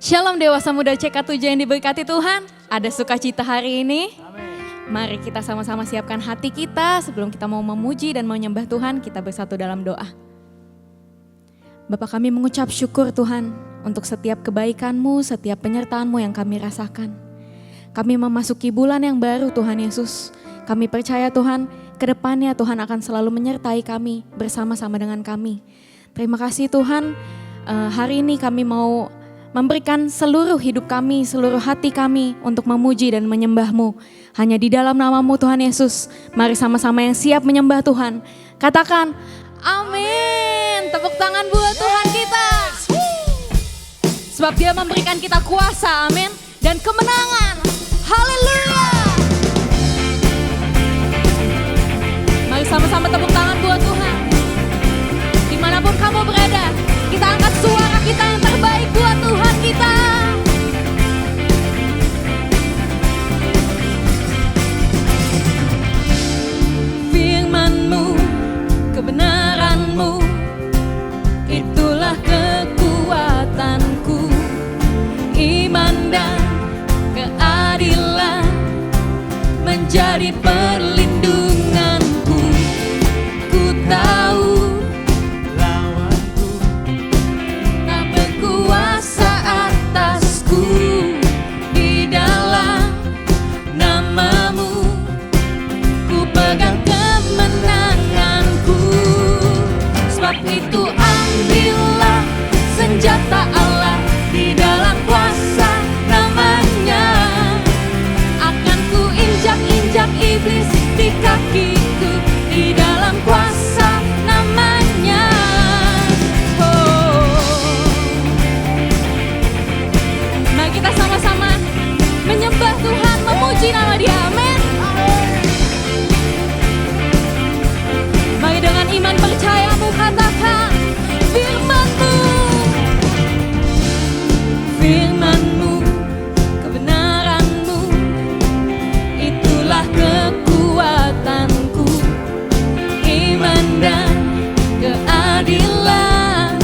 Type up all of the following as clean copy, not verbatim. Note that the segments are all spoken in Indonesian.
Shalom dewasa muda CK7 yang diberkati Tuhan. Ada sukacita hari ini. Mari kita sama-sama siapkan hati kita sebelum kita mau memuji dan menyembah Tuhan, kita bersatu dalam doa. Bapa, kami mengucap syukur Tuhan untuk setiap kebaikan-Mu, setiap penyertaan-Mu yang kami rasakan. Kami memasuki bulan yang baru Tuhan Yesus. Kami percaya Tuhan, ke depannya Tuhan akan selalu menyertai kami, bersama-sama dengan kami. Terima kasih Tuhan, hari ini kami mau memberikan seluruh hidup kami, seluruh hati kami untuk memuji dan menyembah-Mu. Hanya di dalam nama-Mu Tuhan Yesus. Mari sama-sama yang siap menyembah Tuhan. Katakan, amin. Tepuk tangan buat Tuhan kita. Sebab Dia memberikan kita kuasa, amin. Dan kemenangan. Haleluya. Mari sama-sama tepuk tangan buat Tuhan. Dimanapun kamu berada, kita angkat suara kita yang terbaik buat Tuhan kita. Firman-Mu, kebenaran-Mu, itulah kekuatanku. Iman dan keadilan menjadi perlindunganku. Ku tahu itu ambillah senjata Allah, di dalam kuasa namanya. Akan ku injak-injak iblis di kakiku, di dalam kuasa namanya. Oh. Nah, kita sama-sama menyembah Tuhan, memuji nama Dia, amin. Mari dengan iman percayamu katakan, firman-Mu, firman-Mu, kebenaran-Mu, itulah kekuatanku. Iman dan keadilan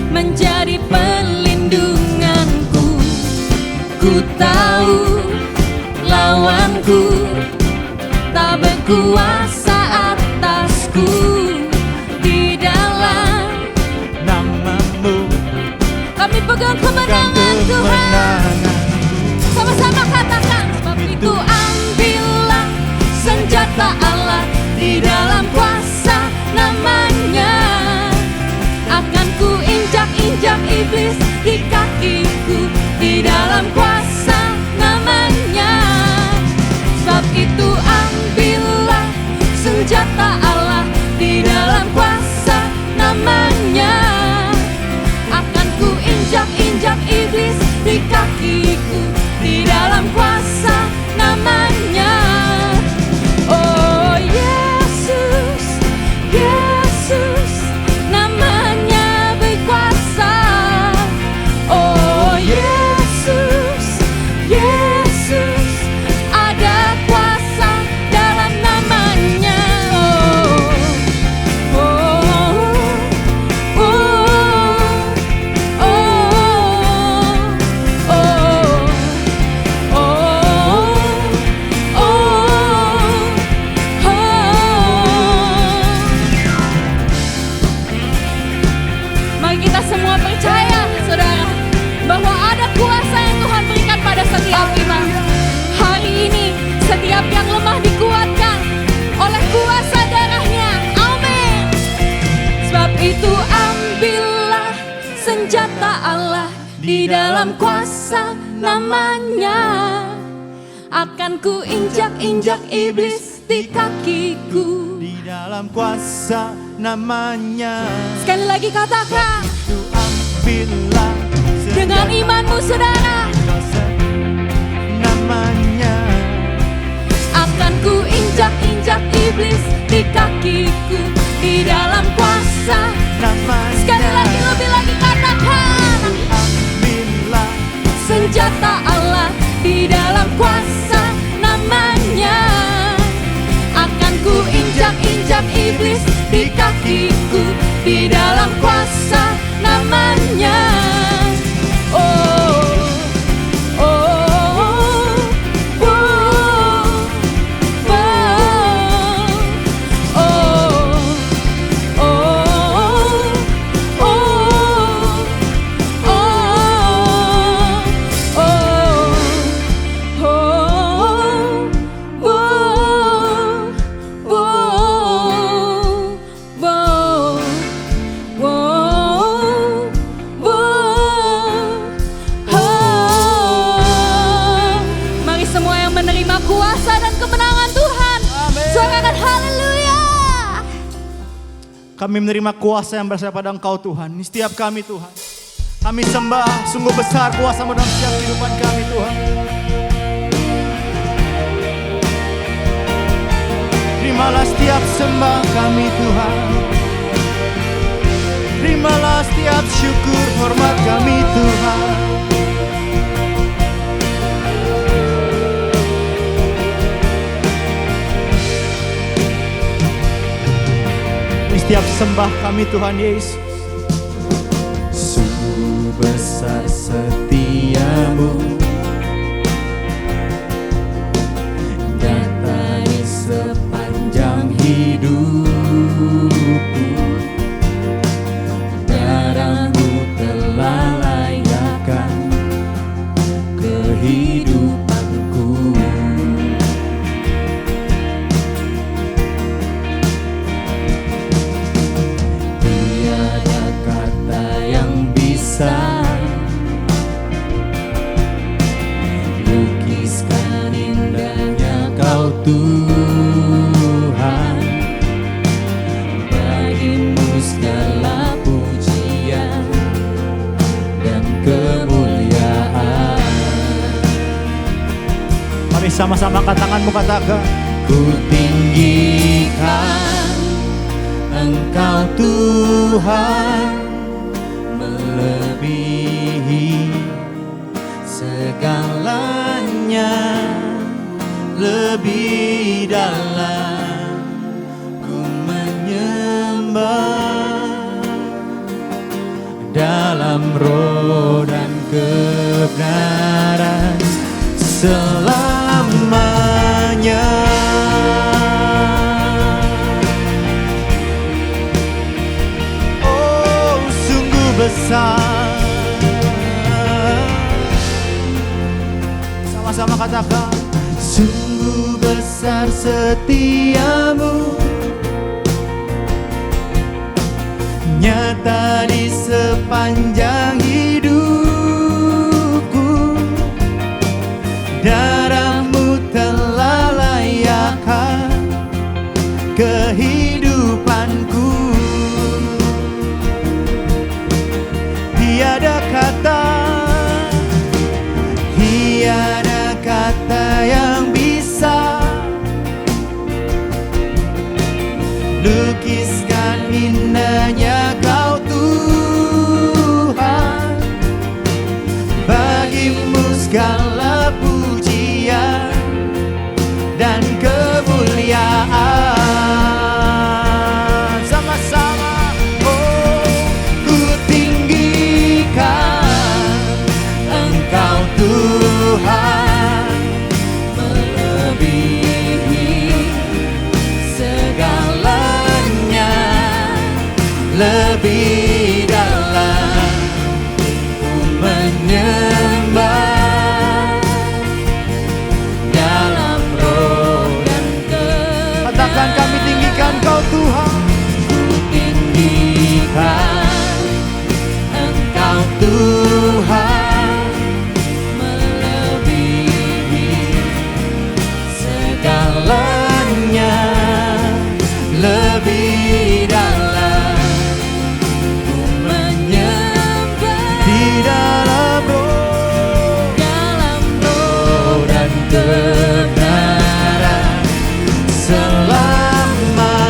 menjadi perlindunganku. Ku tahu lawanku tak berkuasa atasku. Di dalam nama-Mu kami pegang kemenangan Tuhan. Sama-sama katakan, sebab itu ambillah senjata Allah, di dalam kuasa namanya. Akan ku injak-injak iblis di kakiku, di dalam kuasa namanya. Sebab itu ambillah senjata Allah, di dalam kuasa namanya. Akan ku injak-injak iblis di kakiku, di dalam kuasa namanya. Oh Yesus, Yesus, namanya berkuasa. Oh Yesus, Yesus, ada kuasa dalam namanya. Setiap yang lemah dikuatkan oleh kuasa darahnya, amin. Sebab itu ambillah senjata Allah, di dalam kuasa namanya. Akan ku injak-injak iblis di kakiku, di dalam kuasa namanya. Sekali lagi katakan, itu ambillah dengan imanmu saudara, namanya. Akan ku injak-injak iblis di kakiku, di dalam kuasa namanya. Sekali lagi, lebih lagi katakan, ambillah senjata Allah, di dalam kuasa namanya. Akan ku injak-injak iblis di kakiku, di dalam kuasa namanya. Oh Kami menerima kuasa yang berasal pada Engkau Tuhan. Ini setiap kami Tuhan. Kami sembah, sungguh besar kuasa-Mu dalam setiap kehidupan kami Tuhan. Terimalah setiap sembah kami Tuhan. Terimalah setiap syukur hormat kami Tuhan. Ini setiap sembah kami Tuhan Yesus. Sungguh besar setiamu, nyata di sepanjang hidupku. Darah-Mu telah layakkan kehidupanku. Tiada kata yang bisa lukiskan indahnya Kau Tuhan. Bagi-Mu segala pujian dan kemuliaan. Mari sama-sama katakan-Mu katakan. Ku tinggikan Engkau Tuhan, melebihi segalanya, lebih dalam ku menyembah dalam roh dan kebenaran selamanya. Oh, sungguh besar. Sama-sama katakan. Sungguh besar setiamu, nyata di sepanjang hidupku. Darah-Mu telah layakkan kehidupanku. Tiada kata yang bisa lukiskan indahnya Kau Tuhan. Bagi-Mu segala pujian dan kemuliaan. Sama-sama. Oh, ku tinggikan Engkau Tuhan, melebihi segalanya, lebih dalam ku menyembah dalam roh dan kebenaran. Katakan, kami tinggikan Kau Tuhan. Ku tinggikan Engkau Tuhan, melebihi segalanya, lebih dalam ku menyembah di dalam roh dan kebenaran selamanya.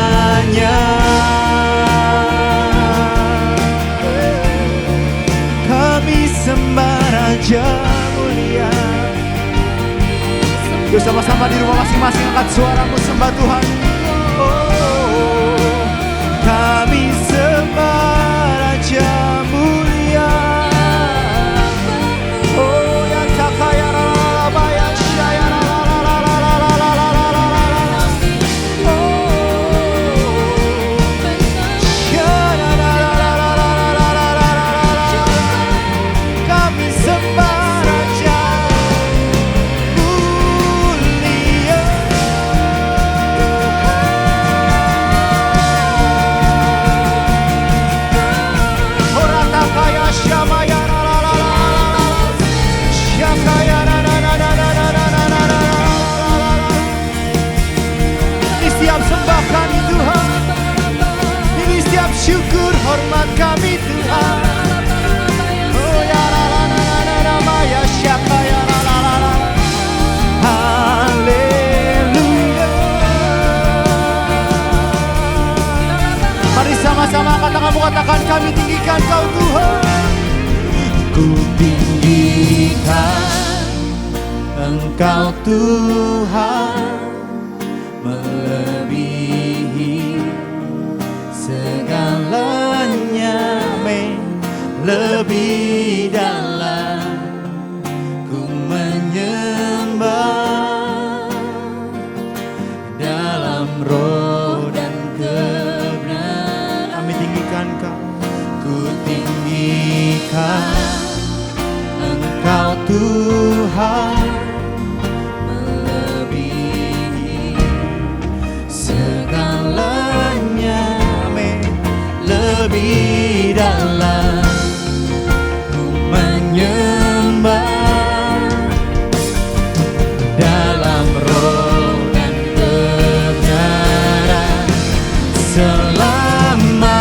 Kami sembah Raja mulia. Yuk sama-sama di rumah masing-masing angkat suaramu sembah Tuhan. Oh, kami sembah Raja mulia. Oh, ya cakaya ralaba ya syaya ralalalalalalalalalala. Oh, syaya ralalalalalalalalalala. Kami sembah Raja mulia. hormat kami Tuhan. Oh ya la la la la la la la ya syaka ya la la la la. Haleluya. Mari sama-sama katakan kami tinggikan Kau Tuhan. Ku tinggikan Engkau Tuhan, melebihi segalanya, lebih dalam ku menyembah dalam roh dan kebenaran. Kami tinggikan Kau, ku tinggikan Engkau Tuhan, melebihi segalanya, lebih dalam ku menyembah dalam roh dan kebenaran selamanya.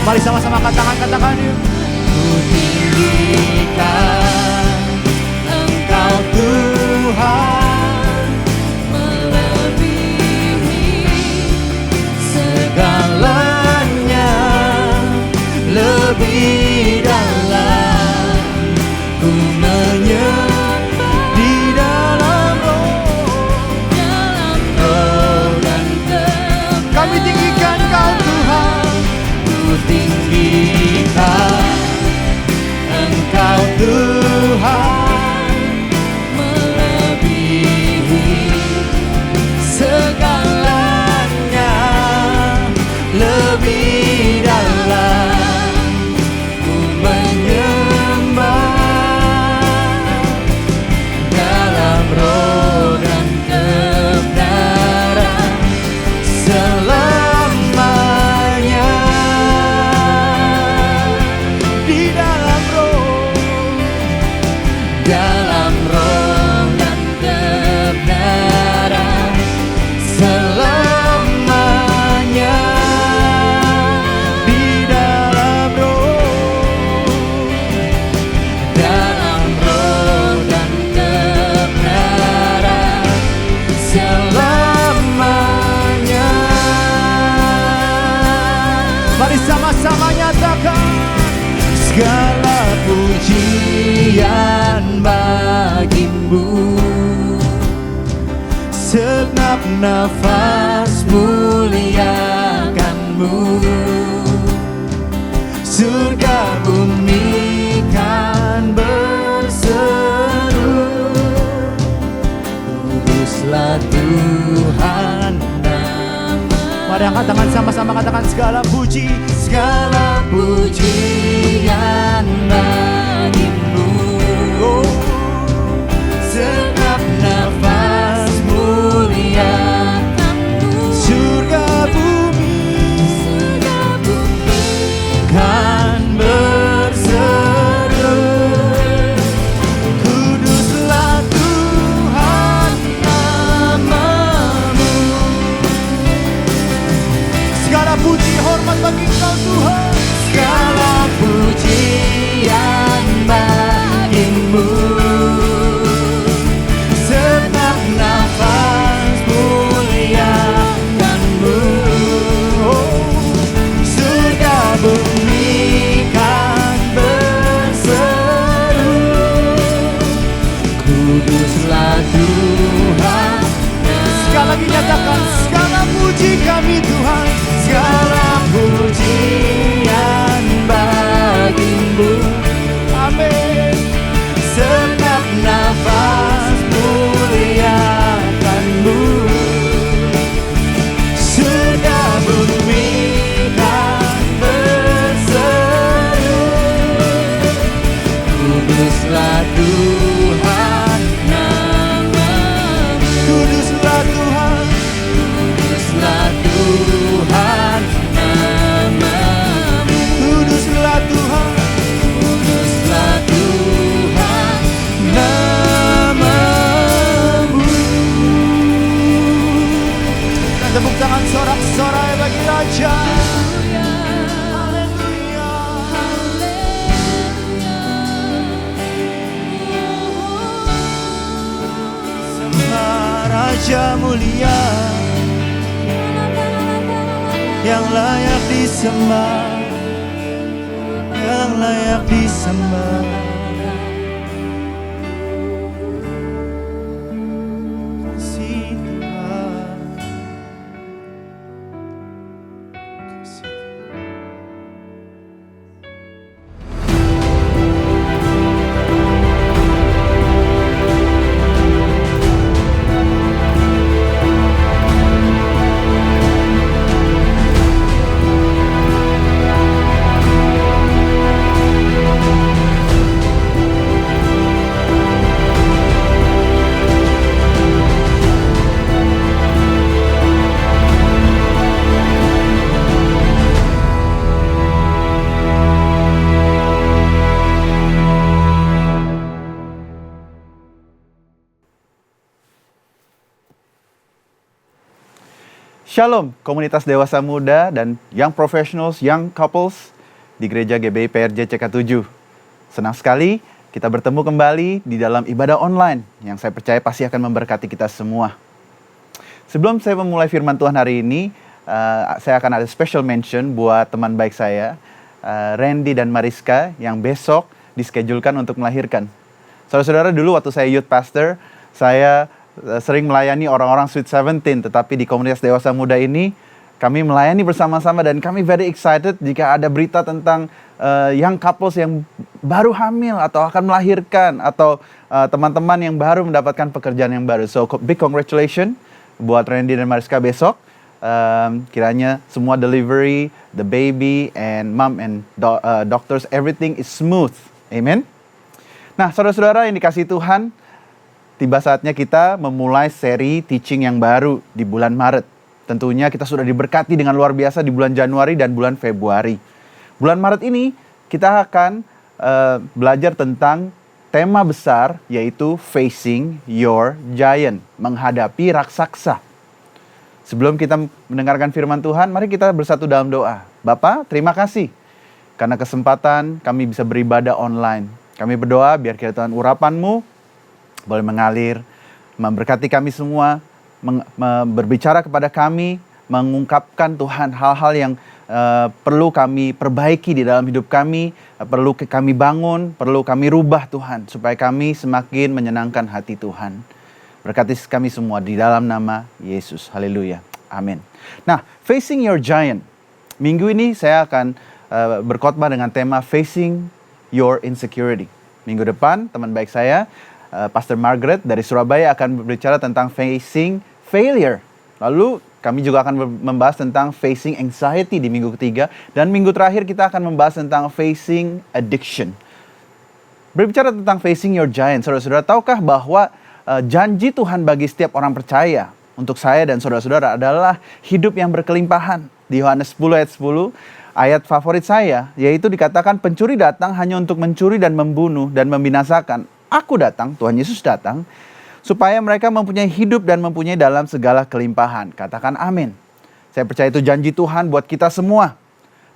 Mari sama-sama katakan yuk. Ku tinggikan Engkau Tuhan, melebihi segalanya, lebih dalam ku menyembah di dalam roh dan kebenaran. Kami tinggikan Kau Tuhan, ku tinggikan Engkau Tuhan, melebihi segalanya, lebih dalam ku menyembah dalam roh dan kebenaran selamanya. Di dalam roh dan kebenaran selamanya. Di dalam roh dan kebenaran selamanya. Mari sama-sama nyatakan segala pujian bagimu, segenap nafas muliakanmu, surga bumi kan berseru, kuduslah Tuhan nama. Mari angkat tangan sama-sama katakan segala pujian bagimu, oh, segenap nafas muliakanmu, surga bumi kan berseru, kuduslah Tuhan namamu. Segala puji hormat bagi Kau Tuhan, segala pujian bagimu, segenap nafas muliakanmu, oh, surga bumi kan berseru, kuduslah Tuhan. Sekali lagi nyatakan segala puji kami Tuhan, segala pujian bagimu, amin. Segenap nafas muliakanmu, surga bumi kan berseru, kuduslah Tuhan namamu, kuduslah Tuhan, kuduslah Tuhan. tepuk tangan sorak-sorai bagi Raja. Haleluya. Sembah Raja mulia, yang layak disembah, yang layak disembah. Kasih Tuhan. Kasih. Shalom, komunitas dewasa muda dan young professionals, young couples di Gereja GBI PRJ CK7. Senang sekali kita bertemu kembali di dalam ibadah online yang saya percaya pasti akan memberkati kita semua. Sebelum saya memulai firman Tuhan hari ini, saya akan ada special mention buat teman baik saya, Randy dan Mariska, yang besok dischedulkan untuk melahirkan. Saudara-saudara, dulu waktu saya youth pastor, saya sering melayani orang-orang Sweet 17, tetapi di komunitas dewasa muda ini kami melayani bersama-sama dan kami very excited jika ada berita tentang young couples yang baru hamil atau akan melahirkan atau teman-teman yang baru mendapatkan pekerjaan yang baru. So big congratulations buat Randy dan Mariska besok. Kiranya semua delivery, the baby and mom and doctors, everything is smooth. Amen. Nah, saudara-saudara yang dikasihi Tuhan, tiba saatnya kita memulai seri teaching yang baru di bulan Maret. Tentunya kita sudah diberkati dengan luar biasa di bulan Januari dan bulan Februari. Bulan Maret ini kita akan belajar tentang tema besar, yaitu Facing Your Giant, menghadapi raksasa. Sebelum kita mendengarkan firman Tuhan, mari kita bersatu dalam doa. Bapa, terima kasih karena kesempatan kami bisa beribadah online. Kami berdoa biar kiranya Tuhan urapan-Mu boleh mengalir, memberkati kami semua, berbicara kepada kami, mengungkapkan Tuhan hal-hal yang perlu kami perbaiki di dalam hidup kami, perlu kami bangun, perlu kami rubah Tuhan, supaya kami semakin menyenangkan hati Tuhan. Berkati kami semua di dalam nama Yesus. Haleluya. Amin. Nah, Facing Your Giant. Minggu ini saya akan berkhotbah dengan tema Facing Your Insecurity. Minggu depan, teman baik saya, Pastor Margaret dari Surabaya akan berbicara tentang facing failure. Lalu kami juga akan membahas tentang facing anxiety di minggu ketiga. Dan minggu terakhir kita akan membahas tentang facing addiction. Berbicara tentang facing your giant, saudara-saudara, tahukah bahwa janji Tuhan bagi setiap orang percaya, untuk saya dan saudara-saudara, adalah hidup yang berkelimpahan. Di Yohanes 10 ayat 10, ayat favorit saya, yaitu dikatakan pencuri datang hanya untuk mencuri dan membunuh dan membinasakan. Aku datang, Tuhan Yesus datang, supaya mereka mempunyai hidup dan mempunyai dalam segala kelimpahan. Katakan amin. Saya percaya itu janji Tuhan buat kita semua.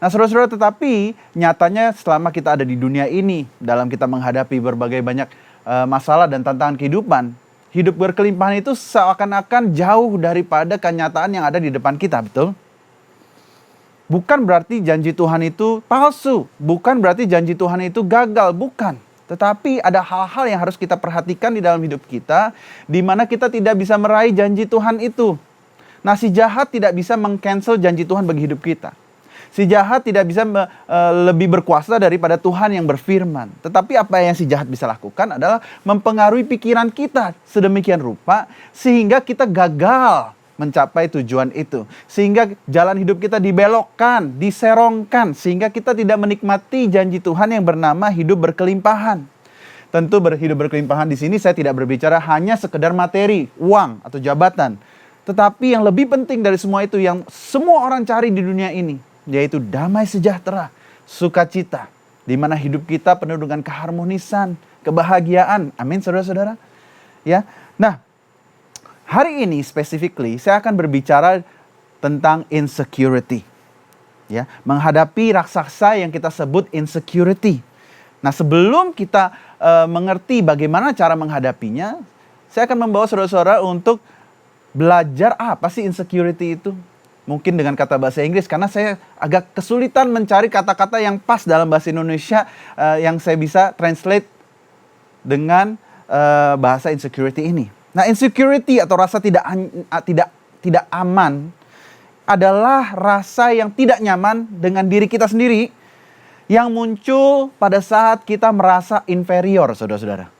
Nah, saudara-saudara, tetapi nyatanya selama kita ada di dunia ini, dalam kita menghadapi berbagai banyak masalah dan tantangan kehidupan, hidup berkelimpahan itu seakan-akan jauh daripada kenyataan yang ada di depan kita, betul? Bukan berarti janji Tuhan itu palsu, bukan berarti janji Tuhan itu gagal, bukan. Tetapi ada hal-hal yang harus kita perhatikan di dalam hidup kita, di mana kita tidak bisa meraih janji Tuhan itu. Nah, si jahat tidak bisa meng-cancel janji Tuhan bagi hidup kita. Si jahat tidak bisa lebih berkuasa daripada Tuhan yang berfirman. Tetapi apa yang si jahat bisa lakukan adalah mempengaruhi pikiran kita sedemikian rupa, sehingga kita gagal mencapai tujuan itu. Sehingga jalan hidup kita dibelokkan, diserongkan. Sehingga kita tidak menikmati janji Tuhan yang bernama hidup berkelimpahan. Tentu hidup berkelimpahan di sini saya tidak berbicara hanya sekedar materi, uang atau jabatan. Tetapi yang lebih penting dari semua itu yang semua orang cari di dunia ini, yaitu damai sejahtera, sukacita. Di mana hidup kita penuh dengan keharmonisan, kebahagiaan. Amin, saudara-saudara. Ya. Nah, hari ini specifically saya akan berbicara tentang insecurity. Ya, menghadapi raksasa yang kita sebut insecurity. Nah, sebelum kita mengerti bagaimana cara menghadapinya, saya akan membawa saudara-saudara untuk belajar apa sih insecurity itu. Mungkin dengan kata bahasa Inggris, karena saya agak kesulitan mencari kata-kata yang pas dalam bahasa Indonesia yang saya bisa translate dengan bahasa insecurity ini. Nah, insecurity atau rasa tidak aman adalah rasa yang tidak nyaman dengan diri kita sendiri yang muncul pada saat kita merasa inferior, saudara-saudara.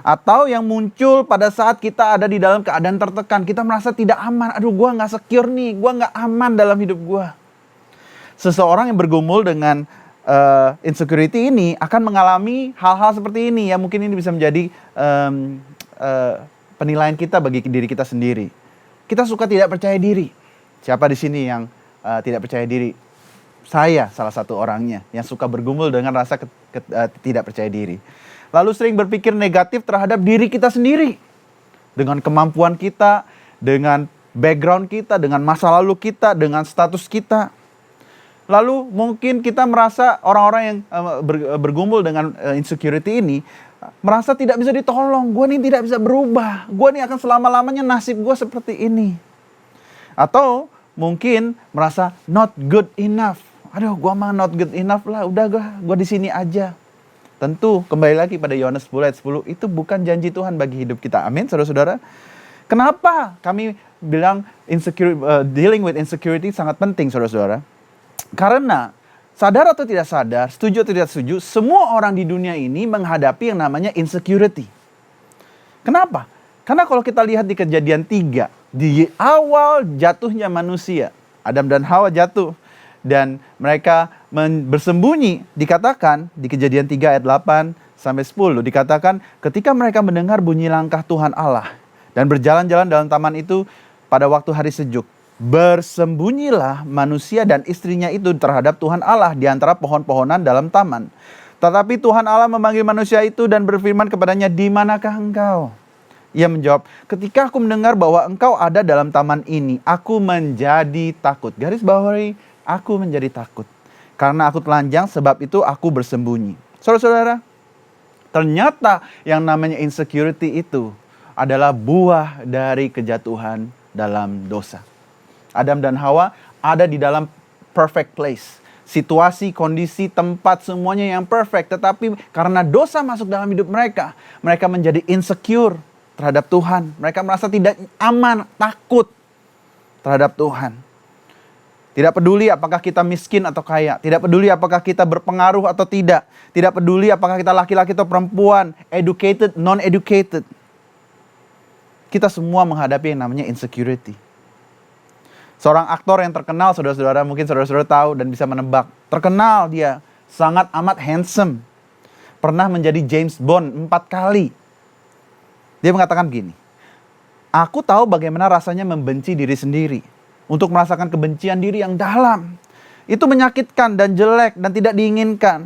Atau yang muncul pada saat kita ada di dalam keadaan tertekan. Kita merasa tidak aman. Aduh, gue gak secure nih. Gue gak aman dalam hidup gue. Seseorang yang bergumul dengan insecurity ini akan mengalami hal-hal seperti ini. Ya, mungkin ini bisa menjadi penilaian kita bagi diri kita sendiri. Kita suka tidak percaya diri. Siapa di sini yang tidak percaya diri? Saya salah satu orangnya yang suka bergumul dengan rasa tidak percaya diri. Lalu sering berpikir negatif terhadap diri kita sendiri. Dengan kemampuan kita, dengan background kita, dengan masa lalu kita, dengan status kita. Lalu mungkin kita merasa orang-orang yang bergumul dengan insecurity ini merasa tidak bisa ditolong. Gue nih tidak bisa berubah. Gue nih akan selama-lamanya nasib gue seperti ini. Atau mungkin merasa not good enough. Aduh, gue mah not good enough lah. Udah gue di sini aja. Tentu kembali lagi pada Yohanes 10 ayat 10, itu bukan janji Tuhan bagi hidup kita. Amin, saudara-saudara. Kenapa kami bilang dealing with insecurity sangat penting, saudara-saudara? Karena sadar atau tidak sadar, setuju atau tidak setuju, semua orang di dunia ini menghadapi yang namanya insecurity. Kenapa? Karena kalau kita lihat di Kejadian 3, di awal jatuhnya manusia, Adam dan Hawa jatuh dan mereka bersembunyi, dikatakan di Kejadian 3 ayat 8 sampai 10, dikatakan ketika mereka mendengar bunyi langkah Tuhan Allah dan berjalan-jalan dalam taman itu pada waktu hari sejuk, bersembunyilah manusia dan istrinya itu terhadap Tuhan Allah di antara pohon-pohonan dalam taman. Tetapi Tuhan Allah memanggil manusia itu dan berfirman kepadanya, "Di manakah engkau?" Ia menjawab, "Ketika aku mendengar bahwa engkau ada dalam taman ini, aku menjadi takut." Garis bawahi, aku menjadi takut. Karena aku telanjang, sebab itu aku bersembunyi. Saudara-saudara, ternyata yang namanya insecurity itu adalah buah dari kejatuhan dalam dosa. Adam dan Hawa ada di dalam perfect place. Situasi, kondisi, tempat, semuanya yang perfect. Tetapi karena dosa masuk dalam hidup mereka, mereka menjadi insecure terhadap Tuhan. Mereka merasa tidak aman, takut terhadap Tuhan. Tidak peduli apakah kita miskin atau kaya. Tidak peduli apakah kita berpengaruh atau tidak. Tidak peduli apakah kita laki-laki atau perempuan. Educated, non-educated. Kita semua menghadapi yang namanya insecurity. Seorang aktor yang terkenal, saudara-saudara, mungkin saudara-saudara tahu dan bisa menebak. Terkenal dia, sangat amat handsome. Pernah menjadi James Bond 4 kali. Dia mengatakan begini, "Aku tahu bagaimana rasanya membenci diri sendiri. Untuk merasakan kebencian diri yang dalam. Itu menyakitkan dan jelek dan tidak diinginkan.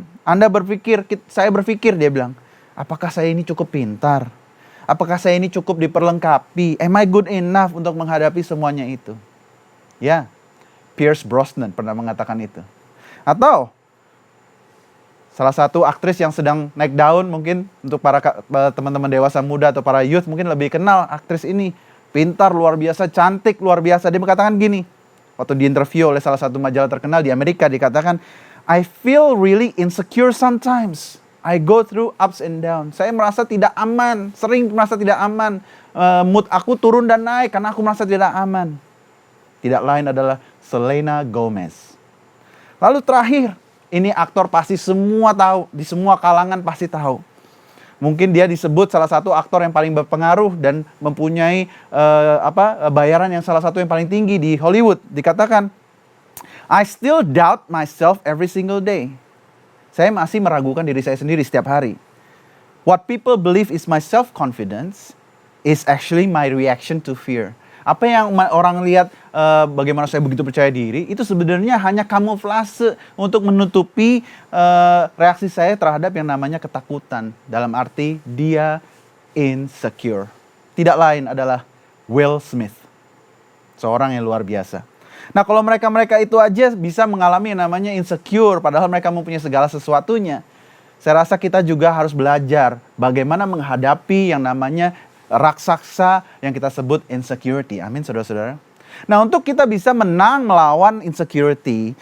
Saya berpikir," dia bilang, "apakah saya ini cukup pintar? Apakah saya ini cukup diperlengkapi? Am I good enough untuk menghadapi semuanya itu?" Ya, Pierce Brosnan pernah mengatakan itu. Atau salah satu aktris yang sedang naik daun, mungkin untuk para teman-teman dewasa muda atau para youth mungkin lebih kenal aktris ini. Pintar, luar biasa, cantik, luar biasa. Dia mengatakan gini, waktu diinterview oleh salah satu majalah terkenal di Amerika, dikatakan, "I feel really insecure sometimes. I go through ups and downs." Saya merasa tidak aman, sering merasa tidak aman. Mood aku turun dan naik karena aku merasa tidak aman. Tidak lain adalah Selena Gomez. Lalu terakhir, ini aktor pasti semua tahu, di semua kalangan pasti tahu. Mungkin dia disebut salah satu aktor yang paling berpengaruh dan mempunyai bayaran yang salah satu yang paling tinggi di Hollywood. Dikatakan, "I still doubt myself every single day." Saya masih meragukan diri saya sendiri setiap hari. What people believe is my self-confidence is actually my reaction to fear. Apa yang orang lihat bagaimana saya begitu percaya diri, itu sebenarnya hanya kamuflase untuk menutupi reaksi saya terhadap yang namanya ketakutan. Dalam arti dia insecure. Tidak lain adalah Will Smith. Seorang yang luar biasa. Nah, kalau mereka-mereka itu aja bisa mengalami yang namanya insecure, padahal mereka mempunyai segala sesuatunya. Saya rasa kita juga harus belajar bagaimana menghadapi yang namanya raksasa yang kita sebut insecurity. Amin, saudara-saudara. Nah, untuk kita bisa menang melawan insecurity,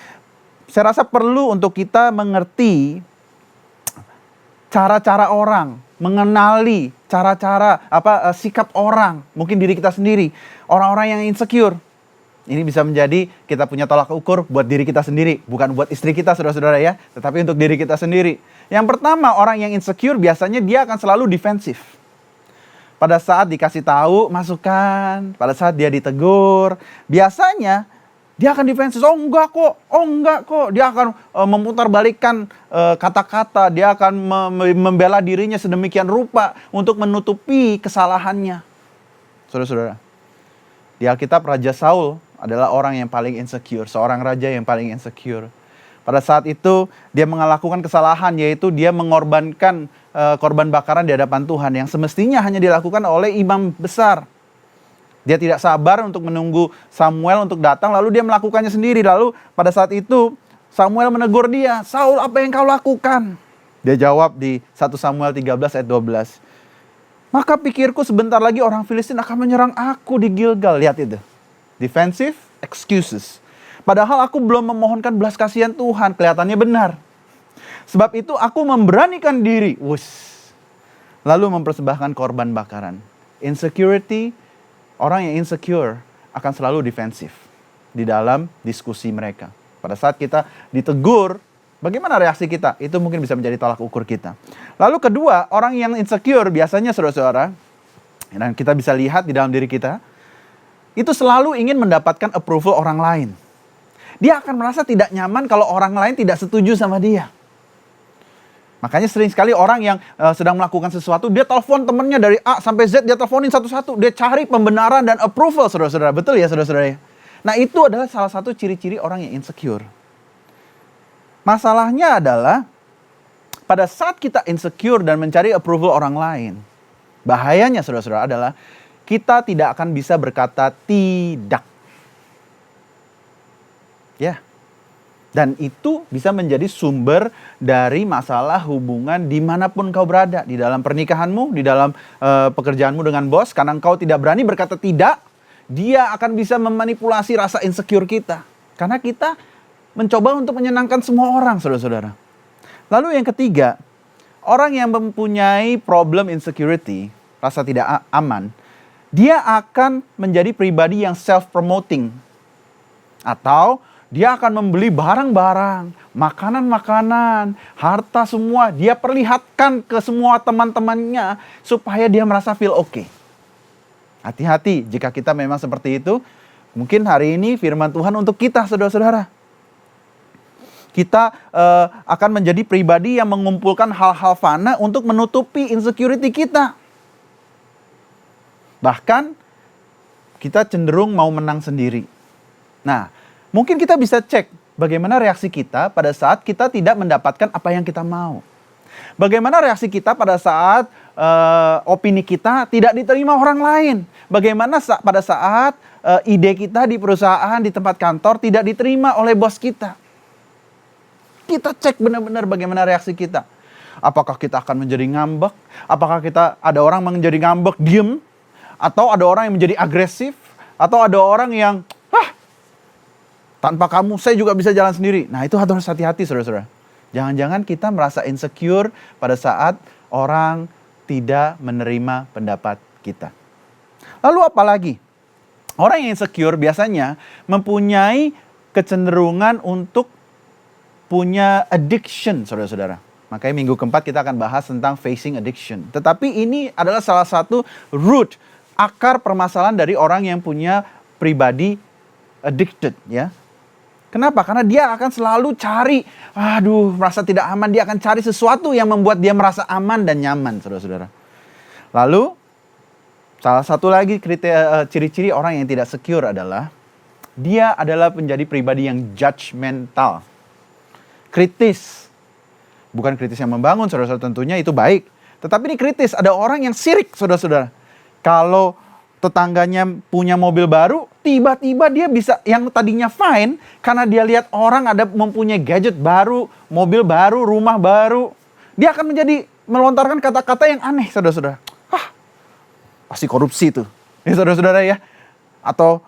saya rasa perlu untuk kita mengerti cara-cara orang, mengenali cara-cara sikap orang, mungkin diri kita sendiri, orang-orang yang insecure. Ini bisa menjadi kita punya tolak ukur buat diri kita sendiri, bukan buat istri kita, saudara-saudara ya, tetapi untuk diri kita sendiri. Yang pertama, orang yang insecure biasanya dia akan selalu defensif. Pada saat dikasih tahu masukan, pada saat dia ditegur, biasanya dia akan defensif. Oh enggak kok. Dia akan memutarbalikkan kata-kata, dia akan membela dirinya sedemikian rupa untuk menutupi kesalahannya. Saudara-saudara, di Alkitab Raja Saul adalah orang yang paling insecure, seorang raja yang paling insecure. Pada saat itu dia melakukan kesalahan, yaitu dia mengorbankan korban bakaran di hadapan Tuhan yang semestinya hanya dilakukan oleh imam besar. Dia tidak sabar untuk menunggu Samuel untuk datang, lalu dia melakukannya sendiri. Lalu pada saat itu Samuel menegur dia, "Saul, apa yang kau lakukan?" Dia jawab di 1 Samuel 13 ayat 12. "Maka pikirku sebentar lagi orang Filistin akan menyerang aku di Gilgal." Lihat itu. Defensive excuses. Padahal aku belum memohonkan belas kasihan Tuhan. Kelihatannya benar. Sebab itu aku memberanikan diri. Lalu mempersembahkan korban bakaran. Insecurity, orang yang insecure akan selalu defensif di dalam diskusi mereka. Pada saat kita ditegur, bagaimana reaksi kita? Itu mungkin bisa menjadi tolak ukur kita. Lalu kedua, orang yang insecure biasanya saudara-saudara, dan kita bisa lihat di dalam diri kita, itu selalu ingin mendapatkan approval orang lain. Dia akan merasa tidak nyaman kalau orang lain tidak setuju sama dia. Makanya sering sekali orang yang sedang melakukan sesuatu, dia telepon temannya dari A sampai Z, dia teleponin satu-satu. Dia cari pembenaran dan approval, saudara-saudara. Betul ya, saudara-saudara? Nah, itu adalah salah satu ciri-ciri orang yang insecure. Masalahnya adalah, pada saat kita insecure dan mencari approval orang lain, bahayanya, saudara-saudara, adalah kita tidak akan bisa berkata tidak. Ya. Dan itu bisa menjadi sumber dari masalah hubungan dimanapun kau berada. Di dalam pernikahanmu, di dalam pekerjaanmu dengan bos. Karena engkau tidak berani berkata tidak, dia akan bisa memanipulasi rasa insecure kita. Karena kita mencoba untuk menyenangkan semua orang, saudara-saudara. Lalu yang ketiga, orang yang mempunyai problem insecurity, rasa tidak aman, dia akan menjadi pribadi yang self-promoting. Atau dia akan membeli barang-barang, makanan-makanan, harta semua. Dia perlihatkan ke semua teman-temannya supaya dia merasa feel okay. Hati-hati jika kita memang seperti itu. Mungkin hari ini firman Tuhan untuk kita, saudara-saudara. Kita akan menjadi pribadi yang mengumpulkan hal-hal fana untuk menutupi insecurity kita. Bahkan kita cenderung mau menang sendiri. Nah, mungkin kita bisa cek bagaimana reaksi kita pada saat kita tidak mendapatkan apa yang kita mau. Bagaimana reaksi kita pada saat opini kita tidak diterima orang lain. Bagaimana pada saat ide kita di perusahaan, di tempat kantor tidak diterima oleh bos kita. Kita cek benar-benar bagaimana reaksi kita. Apakah kita akan menjadi ngambek? Apakah ada orang menjadi ngambek, diem? Atau ada orang yang menjadi agresif? Atau ada orang yang tanpa kamu saya juga bisa jalan sendiri. Nah, itu harus hati-hati, saudara-saudara. Jangan-jangan kita merasa insecure pada saat orang tidak menerima pendapat kita. Lalu apa lagi? Orang yang insecure biasanya mempunyai kecenderungan untuk punya addiction, saudara-saudara. Makanya minggu keempat kita akan bahas tentang facing addiction. Tetapi ini adalah salah satu root, akar permasalahan dari orang yang punya pribadi addicted, ya. Kenapa? Karena dia akan selalu cari, merasa tidak aman. Dia akan cari sesuatu yang membuat dia merasa aman dan nyaman, saudara-saudara. Lalu, salah satu lagi ciri-ciri orang yang tidak secure adalah, dia adalah menjadi pribadi yang judgmental. Kritis. Bukan kritis yang membangun, saudara-saudara, tentunya itu baik. Tetapi ini kritis, ada orang yang sirik, saudara-saudara. Kalau tetangganya punya mobil baru, tiba-tiba dia bisa, yang tadinya fine, karena dia lihat orang ada mempunyai gadget baru, mobil baru, rumah baru, dia akan menjadi melontarkan kata-kata yang aneh, saudara-saudara. Pasti korupsi tuh, ya saudara-saudara ya. Atau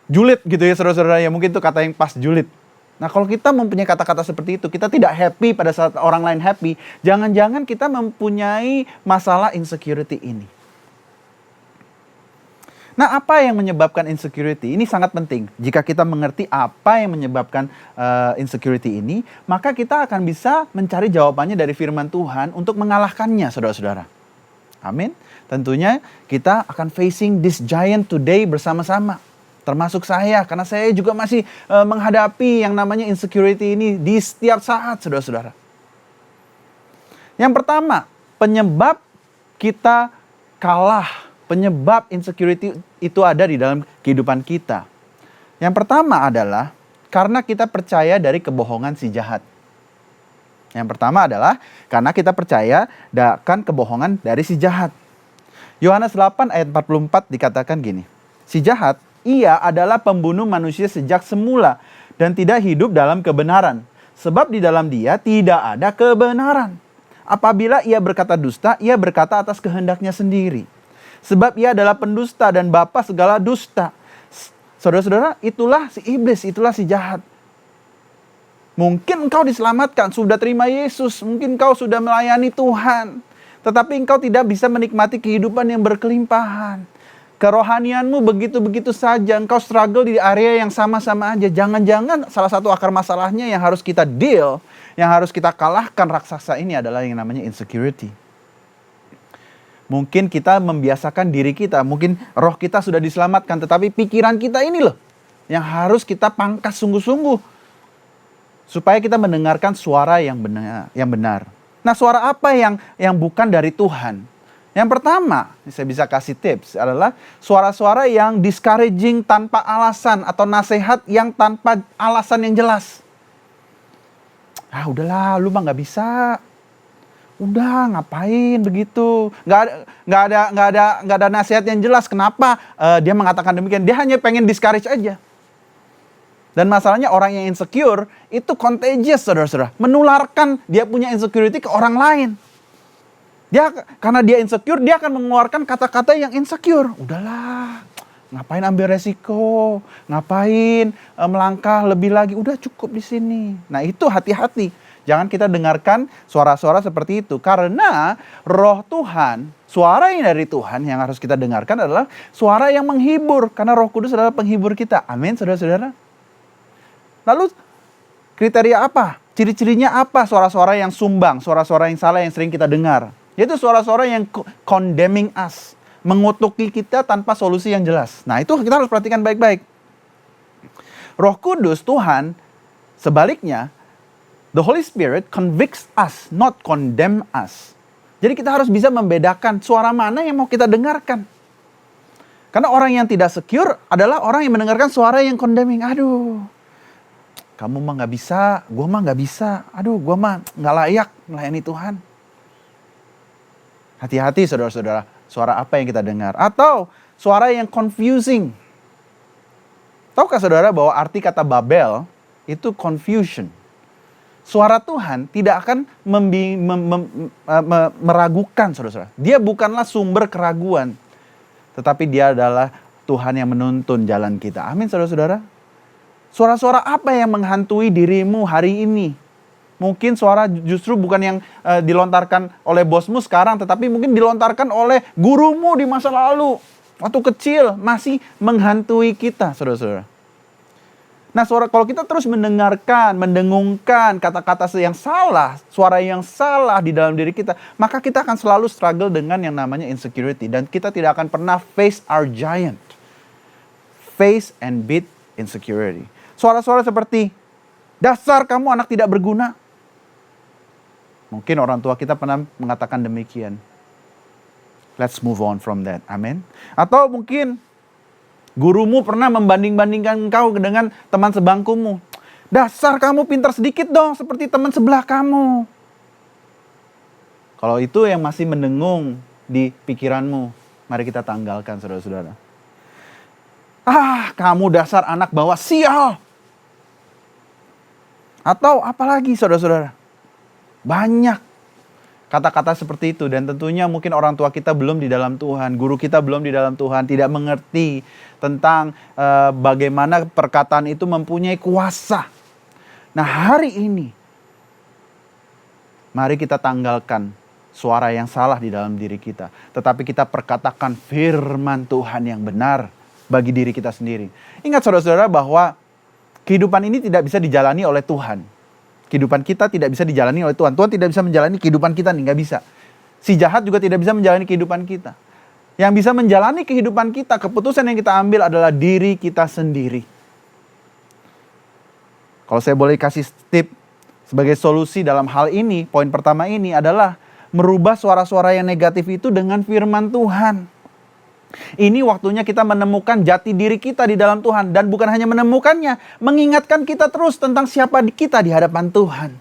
julid gitu ya saudara-saudara, ya mungkin itu kata yang pas, julid. Nah kalau kita mempunyai kata-kata seperti itu, kita tidak happy pada saat orang lain happy, jangan-jangan kita mempunyai masalah insecurity ini. Nah apa yang menyebabkan insecurity? Ini sangat penting. Jika kita mengerti apa yang menyebabkan insecurity ini, maka kita akan bisa mencari jawabannya dari firman Tuhan untuk mengalahkannya saudara-saudara. Amin. Tentunya kita akan facing this giant today bersama-sama. Termasuk saya, karena saya juga masih menghadapi yang namanya insecurity ini di setiap saat, saudara-saudara. Yang pertama, penyebab kita kalah, penyebab insecurity itu ada di dalam kehidupan kita. Yang pertama adalah karena kita percaya dari kebohongan si jahat. Yang pertama adalah karena kita percaya akan kebohongan dari si jahat. Yohanes 8 ayat 44 dikatakan gini, si jahat, ia adalah pembunuh manusia sejak semula dan tidak hidup dalam kebenaran. Sebab di dalam dia tidak ada kebenaran. Apabila ia berkata dusta, ia berkata atas kehendaknya sendiri. Sebab ia adalah pendusta dan bapa segala dusta. Saudara-saudara, itulah si iblis, itulah si jahat. Mungkin engkau diselamatkan, sudah terima Yesus. Mungkin engkau sudah melayani Tuhan. Tetapi engkau tidak bisa menikmati kehidupan yang berkelimpahan. Kerohanianmu begitu-begitu saja. Engkau struggle di area yang sama-sama aja. Jangan-jangan salah satu akar masalahnya yang harus kita deal, yang harus kita kalahkan raksasa ini adalah yang namanya insecurity. Mungkin kita membiasakan diri kita, mungkin roh kita sudah diselamatkan, tetapi pikiran kita ini loh yang harus kita pangkas sungguh-sungguh. Supaya kita mendengarkan suara yang benar. Nah, suara apa yang bukan dari Tuhan? Yang pertama, saya bisa kasih tips adalah suara-suara yang discouraging tanpa alasan atau nasihat yang tanpa alasan yang jelas. Ah udahlah, lu mah nggak bisa. Udah ngapain begitu? Nggak ada nasihat yang jelas. Kenapa dia mengatakan demikian? Dia hanya pengen discourage aja. Dan masalahnya orang yang insecure itu contagious, saudara-saudara. Menularkan dia punya insecurity ke orang lain. Karena dia insecure, dia akan mengeluarkan kata-kata yang insecure. Udahlah, ngapain ambil resiko? Ngapain melangkah lebih lagi? Udah cukup di sini. Nah itu hati-hati. Jangan kita dengarkan suara-suara seperti itu. Karena roh Tuhan, suara yang dari Tuhan yang harus kita dengarkan adalah suara yang menghibur. Karena Roh Kudus adalah penghibur kita. Amin, saudara-saudara. Lalu kriteria apa? Ciri-cirinya apa suara-suara yang sumbang, suara-suara yang salah yang sering kita dengar? Yaitu suara-suara yang condemning us, mengutuki kita tanpa solusi yang jelas. Nah itu kita harus perhatikan baik-baik. Roh Kudus, Tuhan, sebaliknya, the Holy Spirit convicts us, not condemn us. Jadi kita harus bisa membedakan suara mana yang mau kita dengarkan. Karena orang yang tidak secure adalah orang yang mendengarkan suara yang condemning. Aduh, kamu mah nggak bisa, gue mah nggak bisa. Aduh, gue mah nggak layak melayani Tuhan. Hati-hati saudara-saudara, suara apa yang kita dengar. Atau suara yang confusing. Tahukah saudara bahwa arti kata Babel itu confusion. Suara Tuhan tidak akan meragukan saudara-saudara. Dia bukanlah sumber keraguan. Tetapi dia adalah Tuhan yang menuntun jalan kita. Amin saudara-saudara. Suara-suara apa yang menghantui dirimu hari ini? Mungkin suara justru bukan yang dilontarkan oleh bosmu sekarang, tetapi mungkin dilontarkan oleh gurumu di masa lalu. Waktu kecil masih menghantui kita, saudara-saudara. Nah, kalau kita terus mendengarkan, mendengungkan kata-kata yang salah, suara yang salah di dalam diri kita, maka kita akan selalu struggle dengan yang namanya insecurity. Dan kita tidak akan pernah face our giant. Face and beat insecurity. Suara-suara seperti, dasar kamu anak tidak berguna. Mungkin orang tua kita pernah mengatakan demikian. Let's move on from that. Amin. Atau mungkin gurumu pernah membanding-bandingkan engkau dengan teman sebangkumu. Dasar kamu pintar sedikit dong seperti teman sebelah kamu. Kalau itu yang masih mendengung di pikiranmu, mari kita tanggalkan saudara-saudara. Ah, kamu dasar anak bawa sial. Atau apalagi saudara-saudara. Banyak kata-kata seperti itu. Dan tentunya mungkin orang tua kita belum di dalam Tuhan. Guru kita belum di dalam Tuhan. Tidak mengerti tentang bagaimana perkataan itu mempunyai kuasa. Nah, hari ini mari kita tanggalkan suara yang salah di dalam diri kita. Tetapi kita perkatakan firman Tuhan yang benar bagi diri kita sendiri. Ingat saudara-saudara bahwa kehidupan ini tidak bisa dijalani oleh Tuhan. Kehidupan kita tidak bisa dijalani oleh Tuhan. Tuhan tidak bisa menjalani kehidupan kita nih, nggak bisa. Si jahat juga tidak bisa menjalani kehidupan kita. Yang bisa menjalani kehidupan kita, keputusan yang kita ambil adalah diri kita sendiri. Kalau saya boleh kasih tip sebagai solusi dalam hal ini, poin pertama ini adalah merubah suara-suara yang negatif itu dengan firman Tuhan. Ini waktunya kita menemukan jati diri kita di dalam Tuhan. Dan bukan hanya menemukannya, mengingatkan kita terus tentang siapa kita di hadapan Tuhan.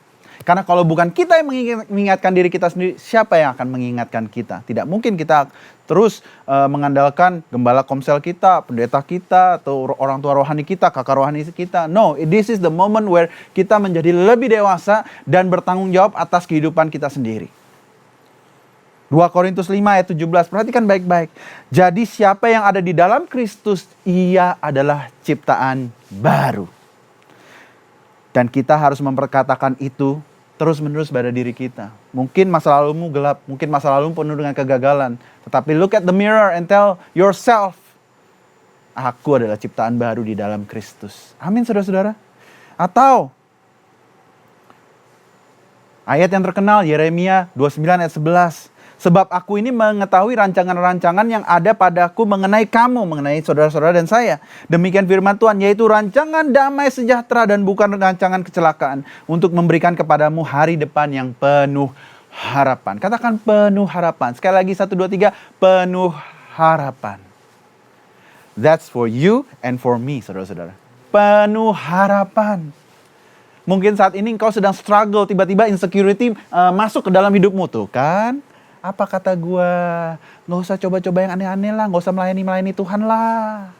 Karena kalau bukan kita yang mengingatkan diri kita sendiri, siapa yang akan mengingatkan kita? Tidak mungkin kita terus mengandalkan gembala komsel kita, pendeta kita, atau orang tua rohani kita, kakak rohani kita. No, this is the moment where kita menjadi lebih dewasa dan bertanggung jawab atas kehidupan kita sendiri. 2 Korintus 5 ayat 17, perhatikan baik-baik. Jadi siapa yang ada di dalam Kristus, ia adalah ciptaan baru. Dan kita harus memperkatakan itu terus-menerus pada diri kita. Mungkin masa lalumu gelap, mungkin masa lalumu penuh dengan kegagalan. Tetapi look at the mirror and tell yourself, aku adalah ciptaan baru di dalam Kristus. Amin saudara-saudara. Atau ayat yang terkenal Yeremia 29 ayat 11. Sebab aku ini mengetahui rancangan-rancangan yang ada padaku mengenai kamu, mengenai saudara-saudara dan saya. Demikian firman Tuhan, yaitu rancangan damai sejahtera dan bukan rancangan kecelakaan. Untuk memberikan kepadamu hari depan yang penuh harapan. Katakan penuh harapan. Sekali lagi 1, 2, 3, penuh harapan. That's for you and for me, saudara-saudara. Penuh harapan. Mungkin saat ini engkau sedang struggle, tiba-tiba insecurity masuk ke dalam hidupmu tuh kan. Apa kata gue? Gak usah coba-coba yang aneh-aneh lah. Gak usah melayani Tuhan lah.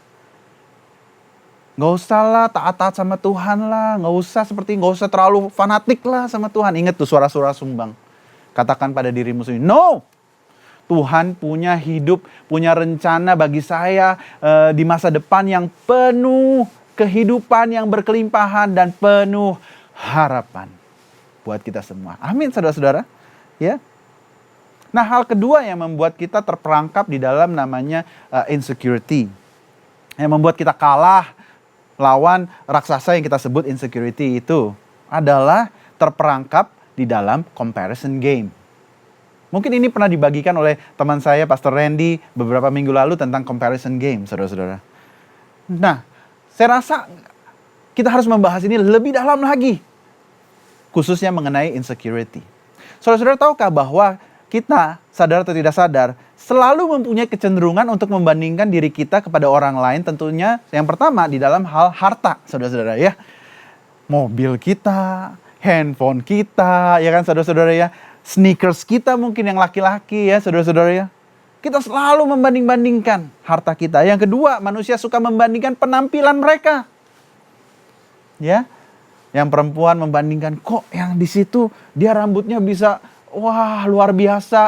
Gak usah lah taat-taat sama Tuhan lah. Gak usah terlalu fanatik lah sama Tuhan. Ingat tuh suara-suara sumbang. Katakan pada dirimu sendiri, no! Tuhan punya hidup, punya rencana bagi saya di masa depan yang penuh kehidupan yang berkelimpahan dan penuh harapan. Buat kita semua. Amin saudara-saudara. Ya. Nah, hal kedua yang membuat kita terperangkap di dalam namanya insecurity. Yang membuat kita kalah lawan raksasa yang kita sebut insecurity itu adalah terperangkap di dalam comparison game. Mungkin ini pernah dibagikan oleh teman saya, Pastor Randy, beberapa minggu lalu tentang comparison game, saudara-saudara. Nah, saya rasa kita harus membahas ini lebih dalam lagi. Khususnya mengenai insecurity. Saudara-saudara tahukah bahwa kita, sadar atau tidak sadar, selalu mempunyai kecenderungan untuk membandingkan diri kita kepada orang lain. Tentunya yang pertama di dalam hal harta, saudara-saudara ya. Mobil kita, handphone kita, ya kan saudara-saudara ya. Sneakers kita mungkin yang laki-laki ya saudara-saudara ya. Kita selalu membanding-bandingkan harta kita. Yang kedua, manusia suka membandingkan penampilan mereka. Ya. Yang perempuan membandingkan, kok yang di situ dia rambutnya bisa wah luar biasa,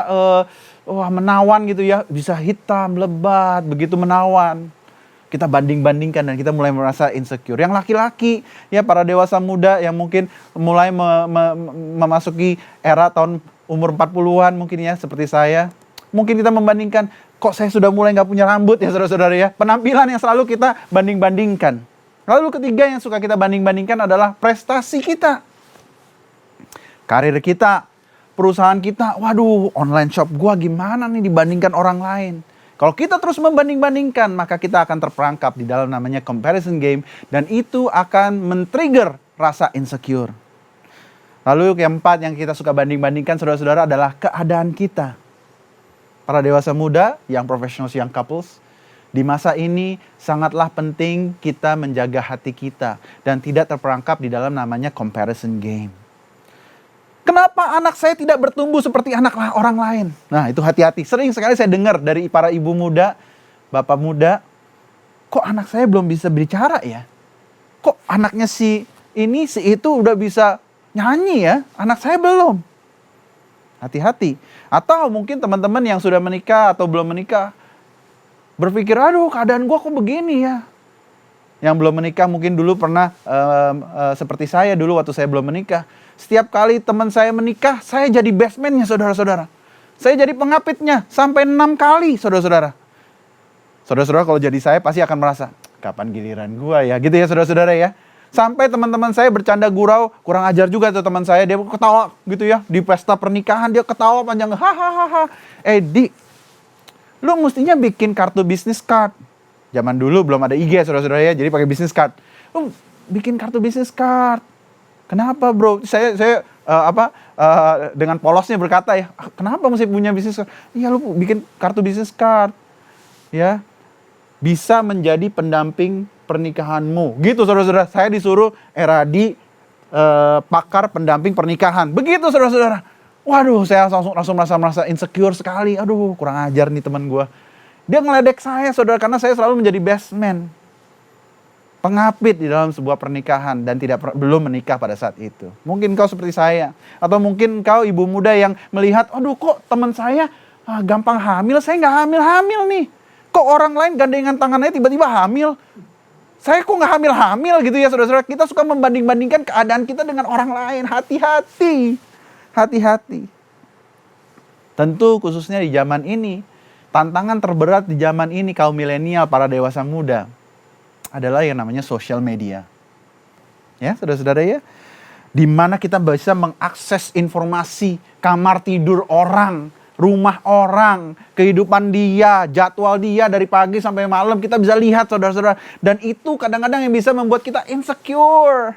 wah menawan gitu ya. Bisa hitam, lebat, begitu menawan. Kita banding-bandingkan dan kita mulai merasa insecure. Yang laki-laki, ya para dewasa muda yang mungkin mulai memasuki era tahun umur 40-an mungkin ya seperti saya. Mungkin kita membandingkan, kok saya sudah mulai gak punya rambut ya saudara-saudara ya. Penampilan yang selalu kita banding-bandingkan. Lalu ketiga yang suka kita banding-bandingkan adalah prestasi kita. Karir kita. Perusahaan kita, waduh online shop gua gimana nih dibandingkan orang lain. Kalau kita terus membanding-bandingkan, maka kita akan terperangkap di dalam namanya comparison game. Dan itu akan men-trigger rasa insecure. Lalu yang keempat yang kita suka banding-bandingkan saudara-saudara adalah keadaan kita. Para dewasa muda, yang professionals, yang couples. Di masa ini sangatlah penting kita menjaga hati kita. Dan tidak terperangkap di dalam namanya comparison game. Kenapa anak saya tidak bertumbuh seperti anak orang lain? Nah itu hati-hati. Sering sekali saya dengar dari para ibu muda, bapak muda. kok anak saya belum bisa bicara ya? Kok anaknya si ini, si itu udah bisa nyanyi ya? Anak saya belum. Hati-hati. Atau mungkin teman-teman yang sudah menikah atau belum menikah berpikir, aduh keadaan gue kok begini ya. Yang belum menikah mungkin dulu pernah seperti saya dulu waktu saya belum menikah. Setiap kali teman saya menikah, saya jadi best man-nya saudara-saudara. Saya jadi pengapitnya sampai 6 kali saudara-saudara. Saudara-saudara kalau jadi saya pasti akan merasa, kapan giliran gua ya, gitu ya saudara-saudara ya. Sampai teman-teman saya bercanda gurau, kurang ajar juga tuh teman saya, dia ketawa gitu ya. Di pesta pernikahan dia ketawa panjang, hahaha. Di, lu mestinya bikin kartu bisnis card. Zaman dulu belum ada IG saudara-saudara ya, jadi pakai bisnis card. Lu bikin kartu bisnis card. Kenapa bro? Saya dengan polosnya berkata ya, kenapa mesti punya bisnis card? Iya lu bikin kartu bisnis card. Ya, bisa menjadi pendamping pernikahanmu. Gitu saudara-saudara, saya disuruh Eradi pakar pendamping pernikahan. Begitu saudara-saudara. Waduh, saya langsung merasa insecure sekali. Aduh, kurang ajar nih teman gue. Dia ngeledek saya saudara, karena saya selalu menjadi best man. Pengapit di dalam sebuah pernikahan dan belum menikah pada saat itu. Mungkin kau seperti saya. Atau mungkin kau ibu muda yang melihat, aduh kok teman saya gampang hamil, saya nggak hamil-hamil nih. Kok orang lain gandengan tangannya tiba-tiba hamil? Saya kok nggak hamil-hamil gitu ya saudara-saudara. Kita suka membanding-bandingkan keadaan kita dengan orang lain. Hati-hati. Hati-hati. Tentu khususnya di zaman ini, tantangan terberat di zaman ini kaum milenial, para dewasa muda, adalah yang namanya social media. Ya saudara-saudara ya. Di mana kita bisa mengakses informasi kamar tidur orang, rumah orang, kehidupan dia, jadwal dia dari pagi sampai malam kita bisa lihat saudara-saudara. Dan itu kadang-kadang yang bisa membuat kita insecure.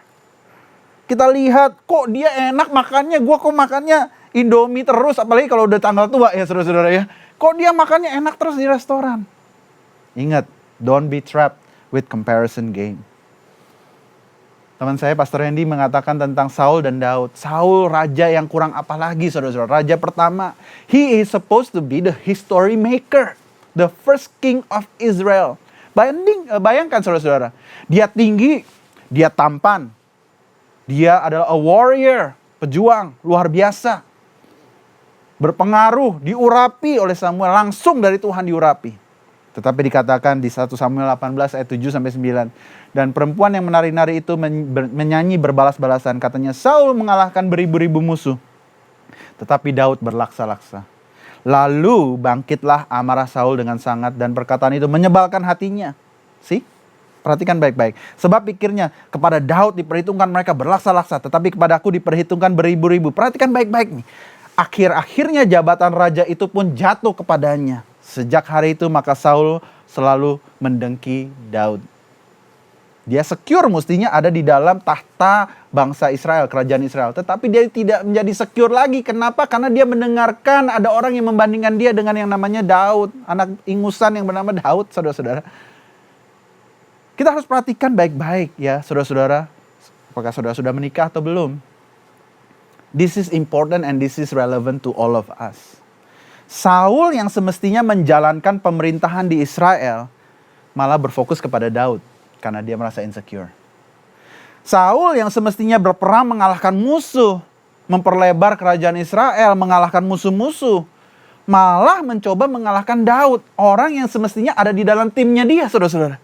Kita lihat kok dia enak makannya, gua kok makannya Indomie terus, apalagi kalau udah tanggal tua ya saudara-saudara ya. Kok dia makannya enak terus di restoran. Ingat, don't be trapped with comparison game. Teman saya Pastor Hendy mengatakan tentang Saul dan Daud. Saul raja yang kurang apa lagi saudara-saudara. Raja pertama. He is supposed to be the history maker. The first king of Israel. Bayangkan saudara-saudara. Dia tinggi. Dia tampan. Dia adalah a warrior. Pejuang. Luar biasa. Berpengaruh. Diurapi oleh Samuel. Langsung dari Tuhan diurapi. Tetapi dikatakan di 1 Samuel 18 ayat 7-9. Dan perempuan yang menari-nari itu menyanyi berbalas-balasan. Katanya, Saul mengalahkan beribu-ribu musuh. Tetapi Daud berlaksa-laksa. Lalu bangkitlah amarah Saul dengan sangat. Dan perkataan itu menyebalkan hatinya. Perhatikan baik-baik. Sebab pikirnya, kepada Daud diperhitungkan mereka berlaksa-laksa. Tetapi kepada aku diperhitungkan beribu-ribu. Perhatikan baik-baik nih. Akhir-akhirnya jabatan raja itu pun jatuh kepadanya. Sejak hari itu maka Saul selalu mendengki Daud. Dia secure mestinya ada di dalam tahta bangsa Israel, kerajaan Israel. Tetapi dia tidak menjadi secure lagi. Kenapa? Karena dia mendengarkan ada orang yang membandingkan dia dengan yang namanya Daud. Anak ingusan yang bernama Daud, saudara-saudara. Kita harus perhatikan baik-baik ya, saudara-saudara. Apakah saudara sudah menikah atau belum? This is important and this is relevant to all of us. Saul yang semestinya menjalankan pemerintahan di Israel malah berfokus kepada Daud. Karena dia merasa insecure. Saul yang semestinya berperang mengalahkan musuh. Memperlebar kerajaan Israel. Mengalahkan musuh-musuh. Malah mencoba mengalahkan Daud. Orang yang semestinya ada di dalam timnya dia, saudara-saudara.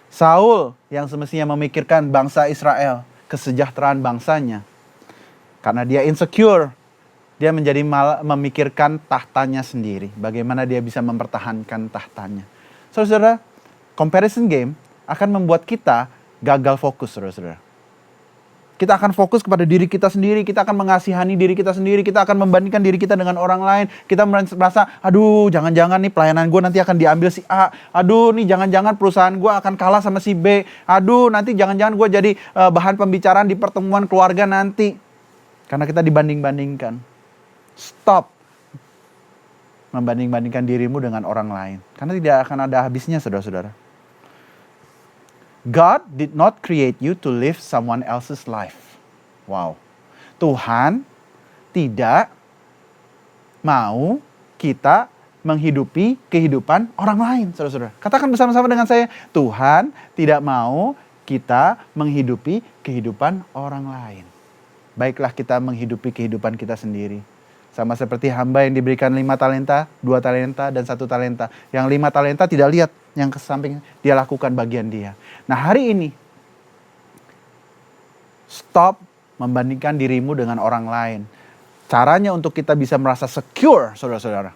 Saul yang semestinya memikirkan bangsa Israel. Kesejahteraan bangsanya. Karena dia insecure. Dia menjadi memikirkan tahtanya sendiri. Bagaimana dia bisa mempertahankan tahtanya. Saudara-saudara, comparison game akan membuat kita gagal fokus, saudara-saudara. Kita akan fokus kepada diri kita sendiri, kita akan mengasihani diri kita sendiri, kita akan membandingkan diri kita dengan orang lain. Kita merasa, aduh jangan-jangan nih pelayanan gue nanti akan diambil si A. Aduh nih jangan-jangan perusahaan gue akan kalah sama si B. Aduh nanti jangan-jangan gue jadi bahan pembicaraan di pertemuan keluarga nanti. Karena kita dibanding-bandingkan. Stop membanding-bandingkan dirimu dengan orang lain. Karena tidak akan ada habisnya, saudara-saudara. God did not create you to live someone else's life. Wow. Tuhan tidak mau kita menghidupi kehidupan orang lain, saudara-saudara. Katakan bersama-sama dengan saya, Tuhan tidak mau kita menghidupi kehidupan orang lain. Baiklah kita menghidupi kehidupan kita sendiri. Sama seperti hamba yang diberikan 5 talenta, 2 talenta, dan 1 talenta. Yang 5 talenta tidak lihat, yang ke samping dia lakukan bagian dia. Nah hari ini, stop membandingkan dirimu dengan orang lain. Caranya untuk kita bisa merasa secure, saudara-saudara.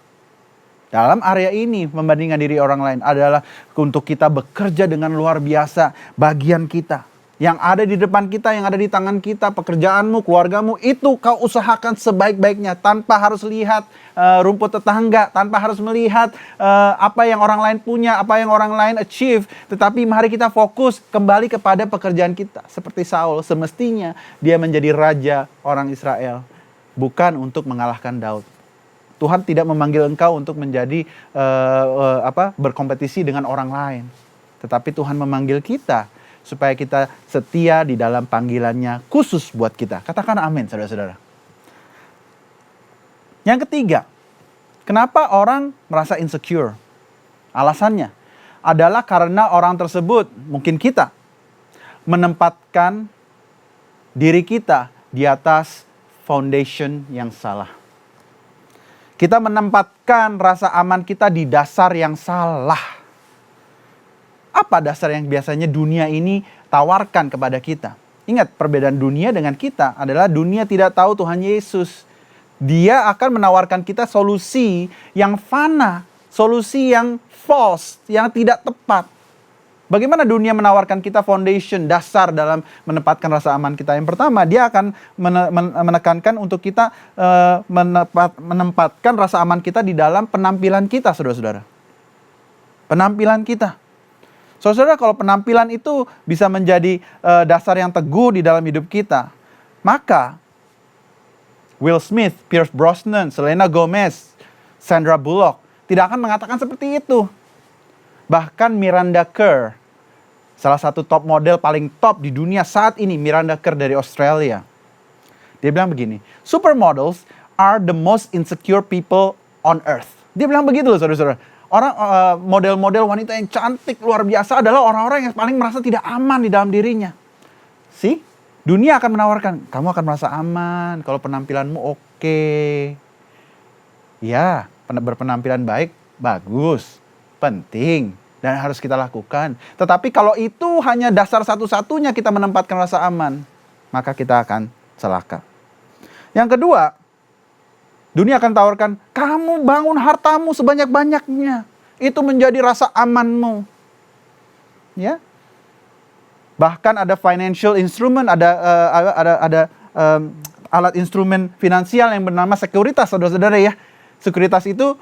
Dalam area ini, membandingkan diri orang lain adalah untuk kita bekerja dengan luar biasa bagian kita. Yang ada di depan kita, yang ada di tangan kita, pekerjaanmu, keluargamu, itu kau usahakan sebaik-baiknya. Tanpa harus lihat rumput tetangga, tanpa harus melihat apa yang orang lain punya, apa yang orang lain achieve. Tetapi mari kita fokus kembali kepada pekerjaan kita. Seperti Saul, semestinya dia menjadi raja orang Israel. Bukan untuk mengalahkan Daud. Tuhan tidak memanggil engkau untuk menjadi berkompetisi dengan orang lain. Tetapi Tuhan memanggil kita supaya kita setia di dalam panggilannya khusus buat kita. Katakan amin, saudara-saudara. Yang ketiga, kenapa orang merasa insecure? Alasannya adalah karena orang tersebut, mungkin kita, menempatkan diri kita di atas foundation yang salah. Kita menempatkan rasa aman kita di dasar yang salah. Apa dasar yang biasanya dunia ini tawarkan kepada kita? Ingat, perbedaan dunia dengan kita adalah dunia tidak tahu Tuhan Yesus. Dia akan menawarkan kita solusi yang fana, solusi yang false, yang tidak tepat. Bagaimana dunia menawarkan kita foundation, dasar dalam menempatkan rasa aman kita? Yang pertama, dia akan menekankan untuk kita menempatkan rasa aman kita di dalam penampilan kita, saudara-saudara. Penampilan kita. Saudara, kalau penampilan itu bisa menjadi dasar yang teguh di dalam hidup kita, maka Will Smith, Pierce Brosnan, Selena Gomez, Sandra Bullock tidak akan mengatakan seperti itu. Bahkan Miranda Kerr, salah satu top model paling top di dunia saat ini, Miranda Kerr dari Australia. Dia bilang begini, supermodels are the most insecure people on earth. Dia bilang begitu loh, saudara-saudara. Orang model-model wanita yang cantik luar biasa adalah orang-orang yang paling merasa tidak aman di dalam dirinya. Dunia akan menawarkan, kamu akan merasa aman kalau penampilanmu oke. Ya, berpenampilan baik, bagus, penting, dan harus kita lakukan. Tetapi kalau itu hanya dasar satu-satunya kita menempatkan rasa aman, maka kita akan celaka. Yang kedua, dunia akan tawarkan, kamu bangun hartamu sebanyak-banyaknya. Itu menjadi rasa amanmu. Ya. Bahkan ada financial instrument, ada alat instrumen finansial yang bernama sekuritas, saudara-saudara ya. Sekuritas itu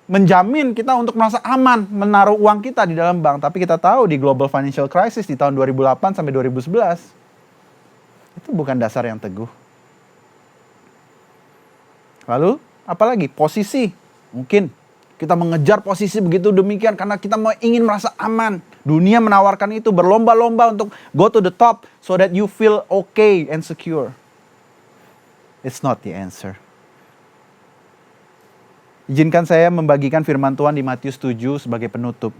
menjamin kita untuk merasa aman menaruh uang kita di dalam bank. Tapi kita tahu di global financial crisis di tahun 2008 sampai 2011, itu bukan dasar yang teguh. Lalu, apalagi posisi. Mungkin kita mengejar posisi begitu demikian karena kita ingin merasa aman. Dunia menawarkan itu, berlomba-lomba untuk go to the top so that you feel okay and secure. It's not the answer. Izinkan saya membagikan firman Tuhan di Matius 7 sebagai penutup.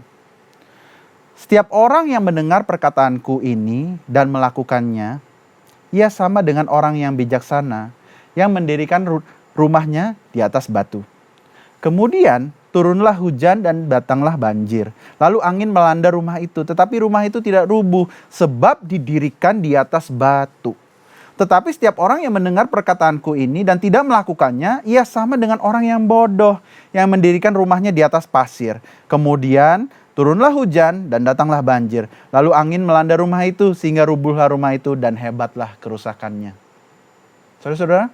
Setiap orang yang mendengar perkataanku ini dan melakukannya, ia sama dengan orang yang bijaksana yang mendirikan rumahnya di atas batu. Kemudian turunlah hujan dan datanglah banjir. Lalu angin melanda rumah itu, tetapi rumah itu tidak rubuh sebab didirikan di atas batu. Tetapi setiap orang yang mendengar perkataanku ini dan tidak melakukannya, ia sama dengan orang yang bodoh yang mendirikan rumahnya di atas pasir. Kemudian turunlah hujan dan datanglah banjir. Lalu angin melanda rumah itu sehingga rubuhlah rumah itu dan hebatlah kerusakannya. Saudara-saudara,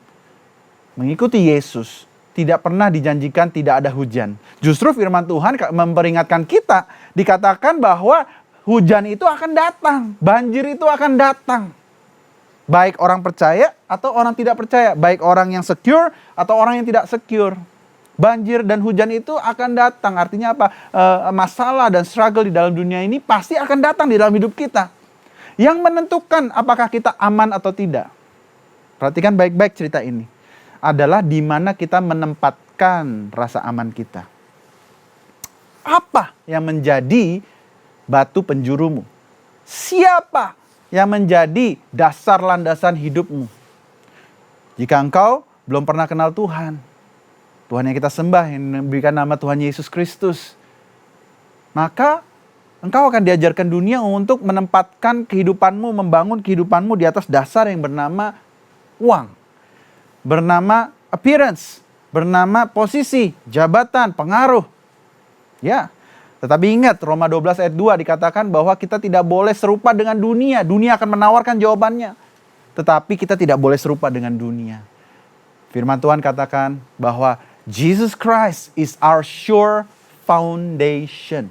mengikuti Yesus tidak pernah dijanjikan tidak ada hujan. Justru firman Tuhan memperingatkan kita, dikatakan bahwa hujan itu akan datang, banjir itu akan datang. Baik orang percaya atau orang tidak percaya, baik orang yang secure atau orang yang tidak secure. Banjir dan hujan itu akan datang, artinya apa? Masalah dan struggle di dalam dunia ini pasti akan datang di dalam hidup kita. Yang menentukan apakah kita aman atau tidak. Perhatikan baik-baik cerita ini. Adalah di mana kita menempatkan rasa aman kita. Apa yang menjadi batu penjurumu? Siapa yang menjadi dasar landasan hidupmu? Jika engkau belum pernah kenal Tuhan, Tuhan yang kita sembah, yang memberikan nama Tuhan Yesus Kristus, maka engkau akan diajarkan dunia untuk menempatkan kehidupanmu, membangun kehidupanmu di atas dasar yang bernama uang, bernama appearance, bernama posisi, jabatan, pengaruh. Ya, tetapi ingat Roma 12 ayat 2 dikatakan bahwa kita tidak boleh serupa dengan dunia. Dunia akan menawarkan jawabannya. Tetapi kita tidak boleh serupa dengan dunia. Firman Tuhan katakan bahwa Jesus Christ is our sure foundation.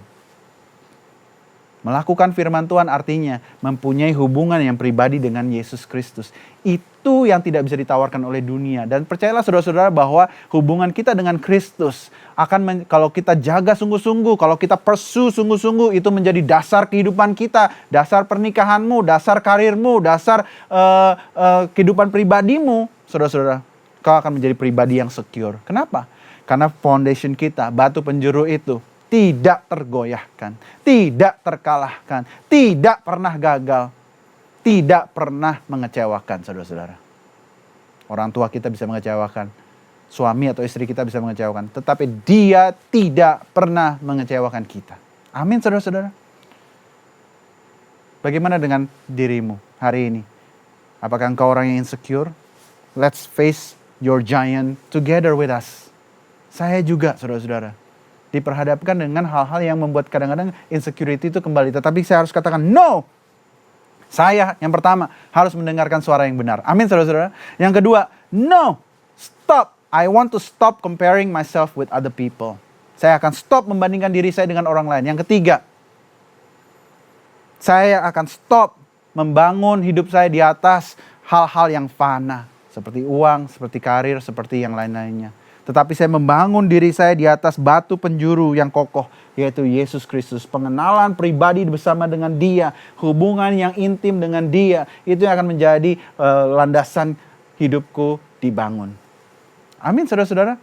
Melakukan firman Tuhan artinya mempunyai hubungan yang pribadi dengan Yesus Kristus. Itu yang tidak bisa ditawarkan oleh dunia. Dan percayalah saudara-saudara bahwa hubungan kita dengan Kristus akan kalau kita jaga sungguh-sungguh, kalau kita pursue sungguh-sungguh, itu menjadi dasar kehidupan kita, dasar pernikahanmu, dasar karirmu, dasar kehidupan pribadimu, saudara-saudara. Kau akan menjadi pribadi yang secure. Kenapa? Karena foundation kita, batu penjuru itu tidak tergoyahkan, tidak terkalahkan, tidak pernah gagal, tidak pernah mengecewakan, saudara-saudara. Orang tua kita bisa mengecewakan, suami atau istri kita bisa mengecewakan, tetapi Dia tidak pernah mengecewakan kita. Amin, saudara-saudara. Bagaimana dengan dirimu hari ini? Apakah engkau orang yang insecure? Let's face your giant together with us. Saya juga, saudara-saudara, diperhadapkan dengan hal-hal yang membuat kadang-kadang insecurity itu kembali. Tetapi saya harus katakan, no! Saya yang pertama harus mendengarkan suara yang benar. Amin, saudara-saudara. Yang kedua, no! Stop! I want to stop comparing myself with other people. Saya akan stop membandingkan diri saya dengan orang lain. Yang ketiga, saya akan stop membangun hidup saya di atas hal-hal yang fana. Seperti uang, seperti karir, seperti yang lain-lainnya. Tetapi saya membangun diri saya di atas batu penjuru yang kokoh, yaitu Yesus Kristus. Pengenalan pribadi bersama dengan Dia, hubungan yang intim dengan Dia, itu yang akan menjadi landasan hidupku dibangun. Amin, saudara-saudara.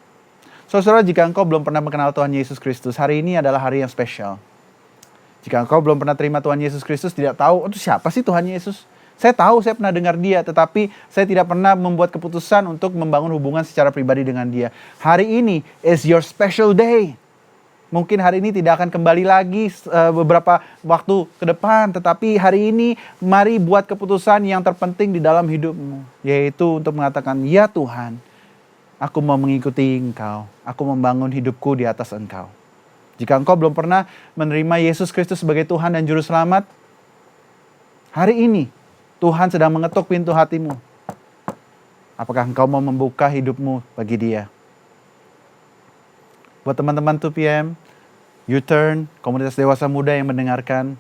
Saudara-saudara, jika engkau belum pernah mengenal Tuhan Yesus Kristus, hari ini adalah hari yang spesial. Jika engkau belum pernah terima Tuhan Yesus Kristus, tidak tahu, itu siapa sih Tuhan Yesus? Saya tahu, saya pernah dengar Dia, tetapi saya tidak pernah membuat keputusan untuk membangun hubungan secara pribadi dengan Dia. Hari ini is your special day. Mungkin hari ini tidak akan kembali lagi beberapa waktu ke depan, tetapi hari ini mari buat keputusan yang terpenting di dalam hidupmu, yaitu untuk mengatakan, ya Tuhan, aku mau mengikuti Engkau, aku membangun hidupku di atas Engkau. Jika engkau belum pernah menerima Yesus Kristus sebagai Tuhan dan Juru Selamat, hari ini Tuhan sedang mengetuk pintu hatimu. Apakah engkau mau membuka hidupmu bagi Dia? Buat teman-teman 2PM, U-Turn, komunitas dewasa muda yang mendengarkan,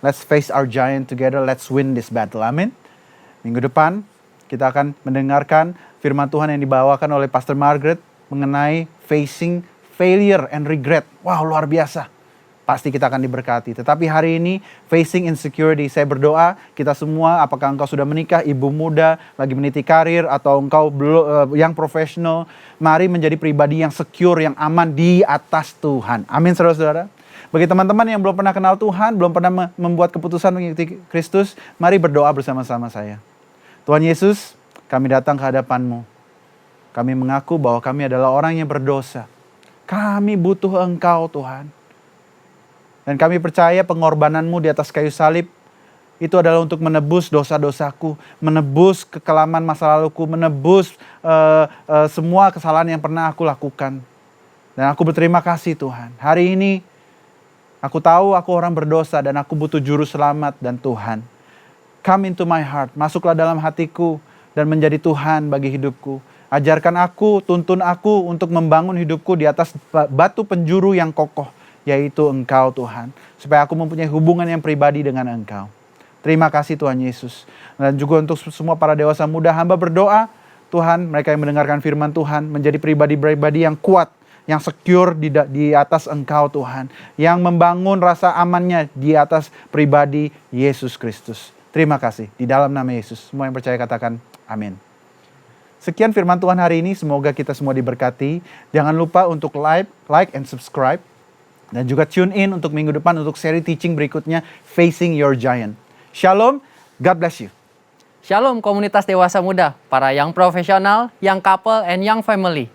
let's face our giant together, let's win this battle. Amin. Minggu depan kita akan mendengarkan firman Tuhan yang dibawakan oleh Pastor Margaret mengenai facing failure and regret. Wow, luar biasa. Pasti kita akan diberkati. Tetapi hari ini, facing insecurity, saya berdoa kita semua, apakah engkau sudah menikah, ibu muda, lagi meniti karir, atau engkau belum yang profesional, mari menjadi pribadi yang secure, yang aman di atas Tuhan. Amin, saudara-saudara. Bagi teman-teman yang belum pernah kenal Tuhan, belum pernah membuat keputusan mengikuti Kristus, mari berdoa bersama-sama saya. Tuhan Yesus, kami datang ke hadapan-Mu. Kami mengaku bahwa kami adalah orang yang berdosa. Kami butuh Engkau, Tuhan. Dan kami percaya pengorbanan-Mu di atas kayu salib itu adalah untuk menebus dosa-dosaku, menebus kekelaman masa laluku, menebus semua kesalahan yang pernah aku lakukan. Dan aku berterima kasih Tuhan. Hari ini aku tahu aku orang berdosa dan aku butuh juru selamat dan Tuhan. Come into my heart, masuklah dalam hatiku dan menjadi Tuhan bagi hidupku. Ajarkan aku, tuntun aku untuk membangun hidupku di atas batu penjuru yang kokoh, yaitu Engkau Tuhan. Supaya aku mempunyai hubungan yang pribadi dengan Engkau. Terima kasih Tuhan Yesus. Dan juga untuk semua para dewasa muda, hamba berdoa, Tuhan, mereka yang mendengarkan firman Tuhan, menjadi pribadi-pribadi yang kuat, yang secure di atas Engkau Tuhan. Yang membangun rasa amannya di atas pribadi Yesus Kristus. Terima kasih. Di dalam nama Yesus, semua yang percaya katakan amin. Sekian firman Tuhan hari ini, semoga kita semua diberkati. Jangan lupa untuk like and subscribe. Dan juga tune in untuk minggu depan untuk seri teaching berikutnya, Facing Your Giant. Shalom, God bless you. Shalom komunitas dewasa muda, para young profesional, young couple, and young family.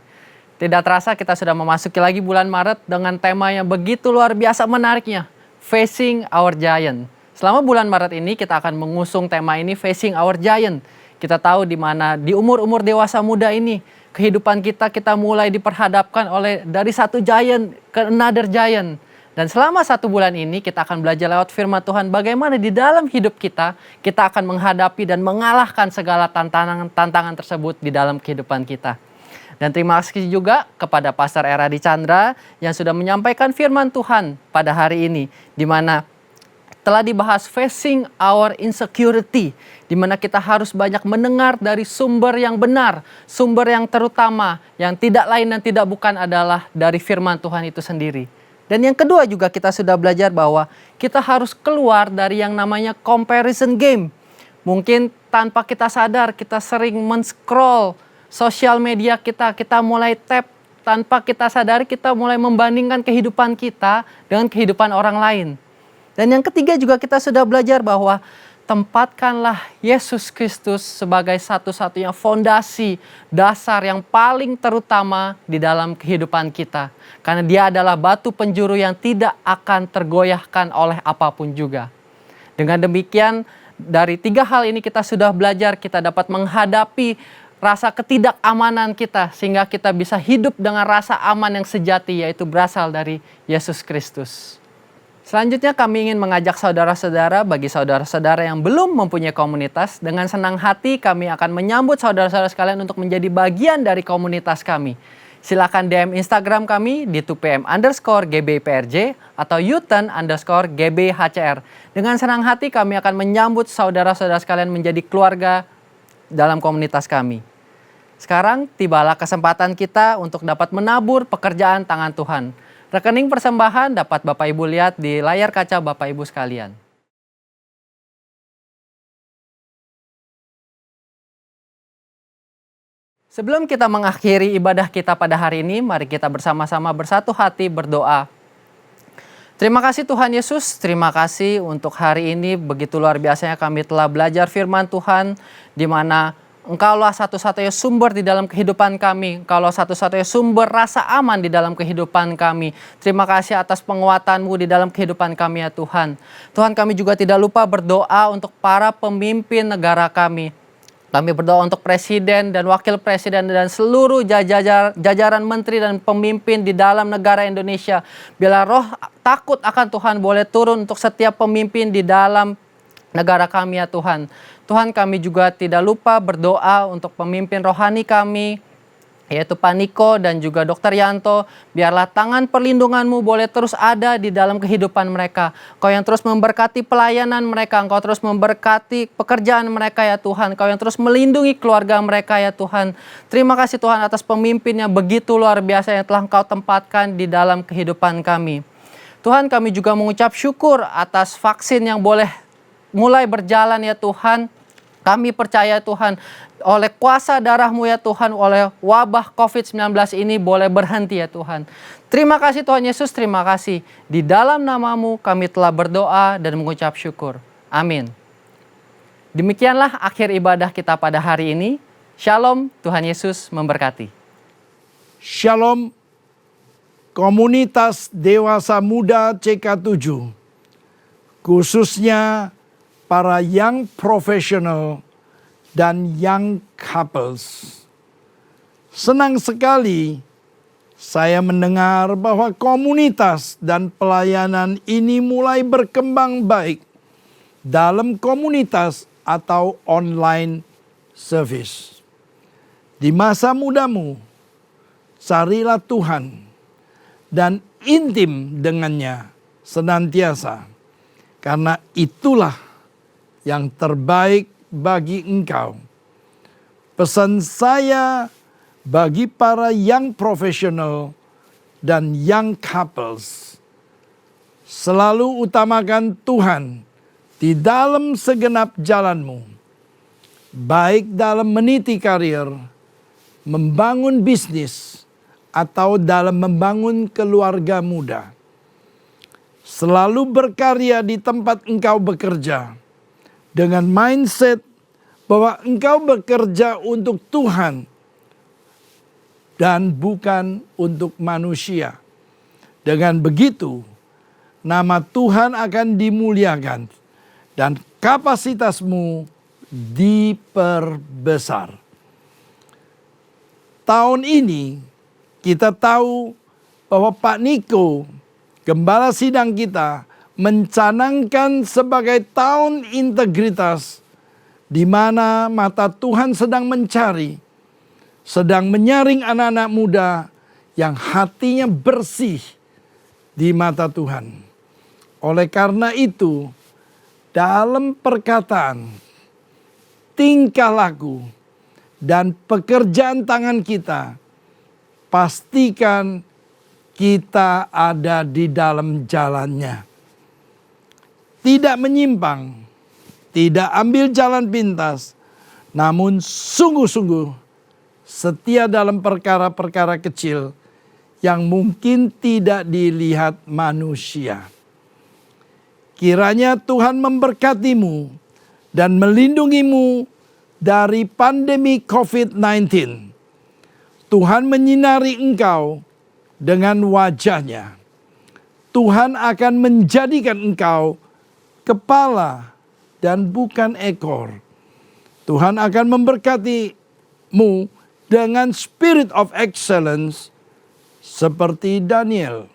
Tidak terasa kita sudah memasuki lagi bulan Maret dengan tema yang begitu luar biasa menariknya, Facing Our Giant. Selama bulan Maret ini kita akan mengusung tema ini, Facing Our Giant. Kita tahu di mana di umur-umur dewasa muda ini, kehidupan kita mulai diperhadapkan dari satu giant ke another giant. Dan selama 1 bulan ini kita akan belajar lewat firman Tuhan bagaimana di dalam hidup kita akan menghadapi dan mengalahkan segala tantangan tersebut di dalam kehidupan kita. Dan terima kasih juga kepada Pastor Eradi Chandra yang sudah menyampaikan firman Tuhan pada hari ini, di mana telah dibahas facing our insecurity, di mana kita harus banyak mendengar dari sumber yang benar, sumber yang terutama, yang tidak lain dan tidak bukan adalah dari firman Tuhan itu sendiri. Dan yang kedua juga kita sudah belajar bahwa kita harus keluar dari yang namanya comparison game. Mungkin tanpa kita sadar kita sering men-scroll sosial media kita mulai tap, tanpa kita sadari kita mulai membandingkan kehidupan kita dengan kehidupan orang lain. Dan yang ketiga juga kita sudah belajar bahwa tempatkanlah Yesus Kristus sebagai satu-satunya fondasi dasar yang paling terutama di dalam kehidupan kita. Karena dia adalah batu penjuru yang tidak akan tergoyahkan oleh apapun juga. Dengan demikian dari 3 hal ini kita sudah belajar, kita dapat menghadapi rasa ketidakamanan kita sehingga kita bisa hidup dengan rasa aman yang sejati, yaitu berasal dari Yesus Kristus. Selanjutnya kami ingin mengajak saudara-saudara, bagi saudara-saudara yang belum mempunyai komunitas, dengan senang hati kami akan menyambut saudara-saudara sekalian untuk menjadi bagian dari komunitas kami. Silakan DM Instagram kami di 2pm_GBIPRJ atau Yuten_GBHCR. Dengan senang hati kami akan menyambut saudara-saudara sekalian menjadi keluarga dalam komunitas kami. Sekarang tibalah kesempatan kita untuk dapat menabur pekerjaan tangan Tuhan. Rekening persembahan dapat Bapak Ibu lihat di layar kaca Bapak Ibu sekalian. Sebelum kita mengakhiri ibadah kita pada hari ini, mari kita bersama-sama bersatu hati berdoa. Terima kasih Tuhan Yesus, terima kasih untuk hari ini begitu luar biasanya kami telah belajar firman Tuhan, di mana Engkaulah satu-satunya sumber di dalam kehidupan kami. Engkaulah satu-satunya sumber rasa aman di dalam kehidupan kami. Terima kasih atas penguatan-Mu di dalam kehidupan kami ya Tuhan. Tuhan, kami juga tidak lupa berdoa untuk para pemimpin negara kami. Kami berdoa untuk presiden dan wakil presiden dan seluruh jajaran menteri dan pemimpin di dalam negara Indonesia. Bila roh takut akan Tuhan boleh turun untuk setiap pemimpin di dalam negara kami ya Tuhan. Tuhan, kami juga tidak lupa berdoa untuk pemimpin rohani kami, yaitu Pak Niko dan juga Dr. Yanto. Biarlah tangan perlindungan-Mu boleh terus ada di dalam kehidupan mereka. Kau yang terus memberkati pelayanan mereka, Engkau terus memberkati pekerjaan mereka ya Tuhan. Kau yang terus melindungi keluarga mereka ya Tuhan. Terima kasih Tuhan atas pemimpin yang begitu luar biasa yang telah Engkau tempatkan di dalam kehidupan kami. Tuhan, kami juga mengucap syukur atas vaksin yang boleh mulai berjalan ya Tuhan. Kami percaya Tuhan, oleh kuasa darah-Mu ya Tuhan, oleh wabah COVID-19 ini boleh berhenti ya Tuhan. Terima kasih Tuhan Yesus, terima kasih. Di dalam nama-Mu kami telah berdoa dan mengucap syukur. Amin. Demikianlah akhir ibadah kita pada hari ini. Shalom, Tuhan Yesus memberkati. Shalom, komunitas dewasa muda CK7, khususnya para young professional dan young couples. Senang sekali saya mendengar bahwa komunitas dan pelayanan ini mulai berkembang baik dalam komunitas atau online service. Di masa mudamu, carilah Tuhan dan intim dengannya senantiasa, karena itulah yang terbaik bagi engkau. Pesan saya bagi para young professional dan young couples, selalu utamakan Tuhan di dalam segenap jalanmu, baik dalam meniti karir, membangun bisnis, atau dalam membangun keluarga muda. selalu berkarya di tempat engkau bekerja dengan mindset bahwa engkau bekerja untuk Tuhan dan bukan untuk manusia. Dengan begitu, nama Tuhan akan dimuliakan dan kapasitasmu diperbesar. Tahun ini kita tahu bahwa Pak Niko, gembala sidang kita, mencanangkan sebagai tahun integritas di mana mata Tuhan sedang mencari, sedang menyaring anak-anak muda yang hatinya bersih di mata Tuhan. Oleh karena itu, dalam perkataan, tingkah laku, dan pekerjaan tangan kita, pastikan kita ada di dalam jalannya. Tidak menyimpang, tidak ambil jalan pintas, namun sungguh-sungguh setia dalam perkara-perkara kecil yang mungkin tidak dilihat manusia. Kiranya Tuhan memberkatimu dan melindungimu dari pandemi COVID-19. Tuhan menyinari engkau dengan wajahnya. Tuhan akan menjadikan engkau kepala dan bukan ekor. Tuhan akan memberkatimu dengan spirit of excellence seperti Daniel.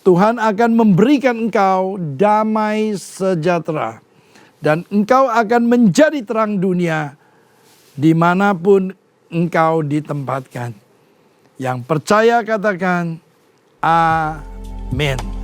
Tuhan akan memberikan engkau damai sejahtera. Dan engkau akan menjadi terang dunia dimanapun engkau ditempatkan. Yang percaya katakan amin.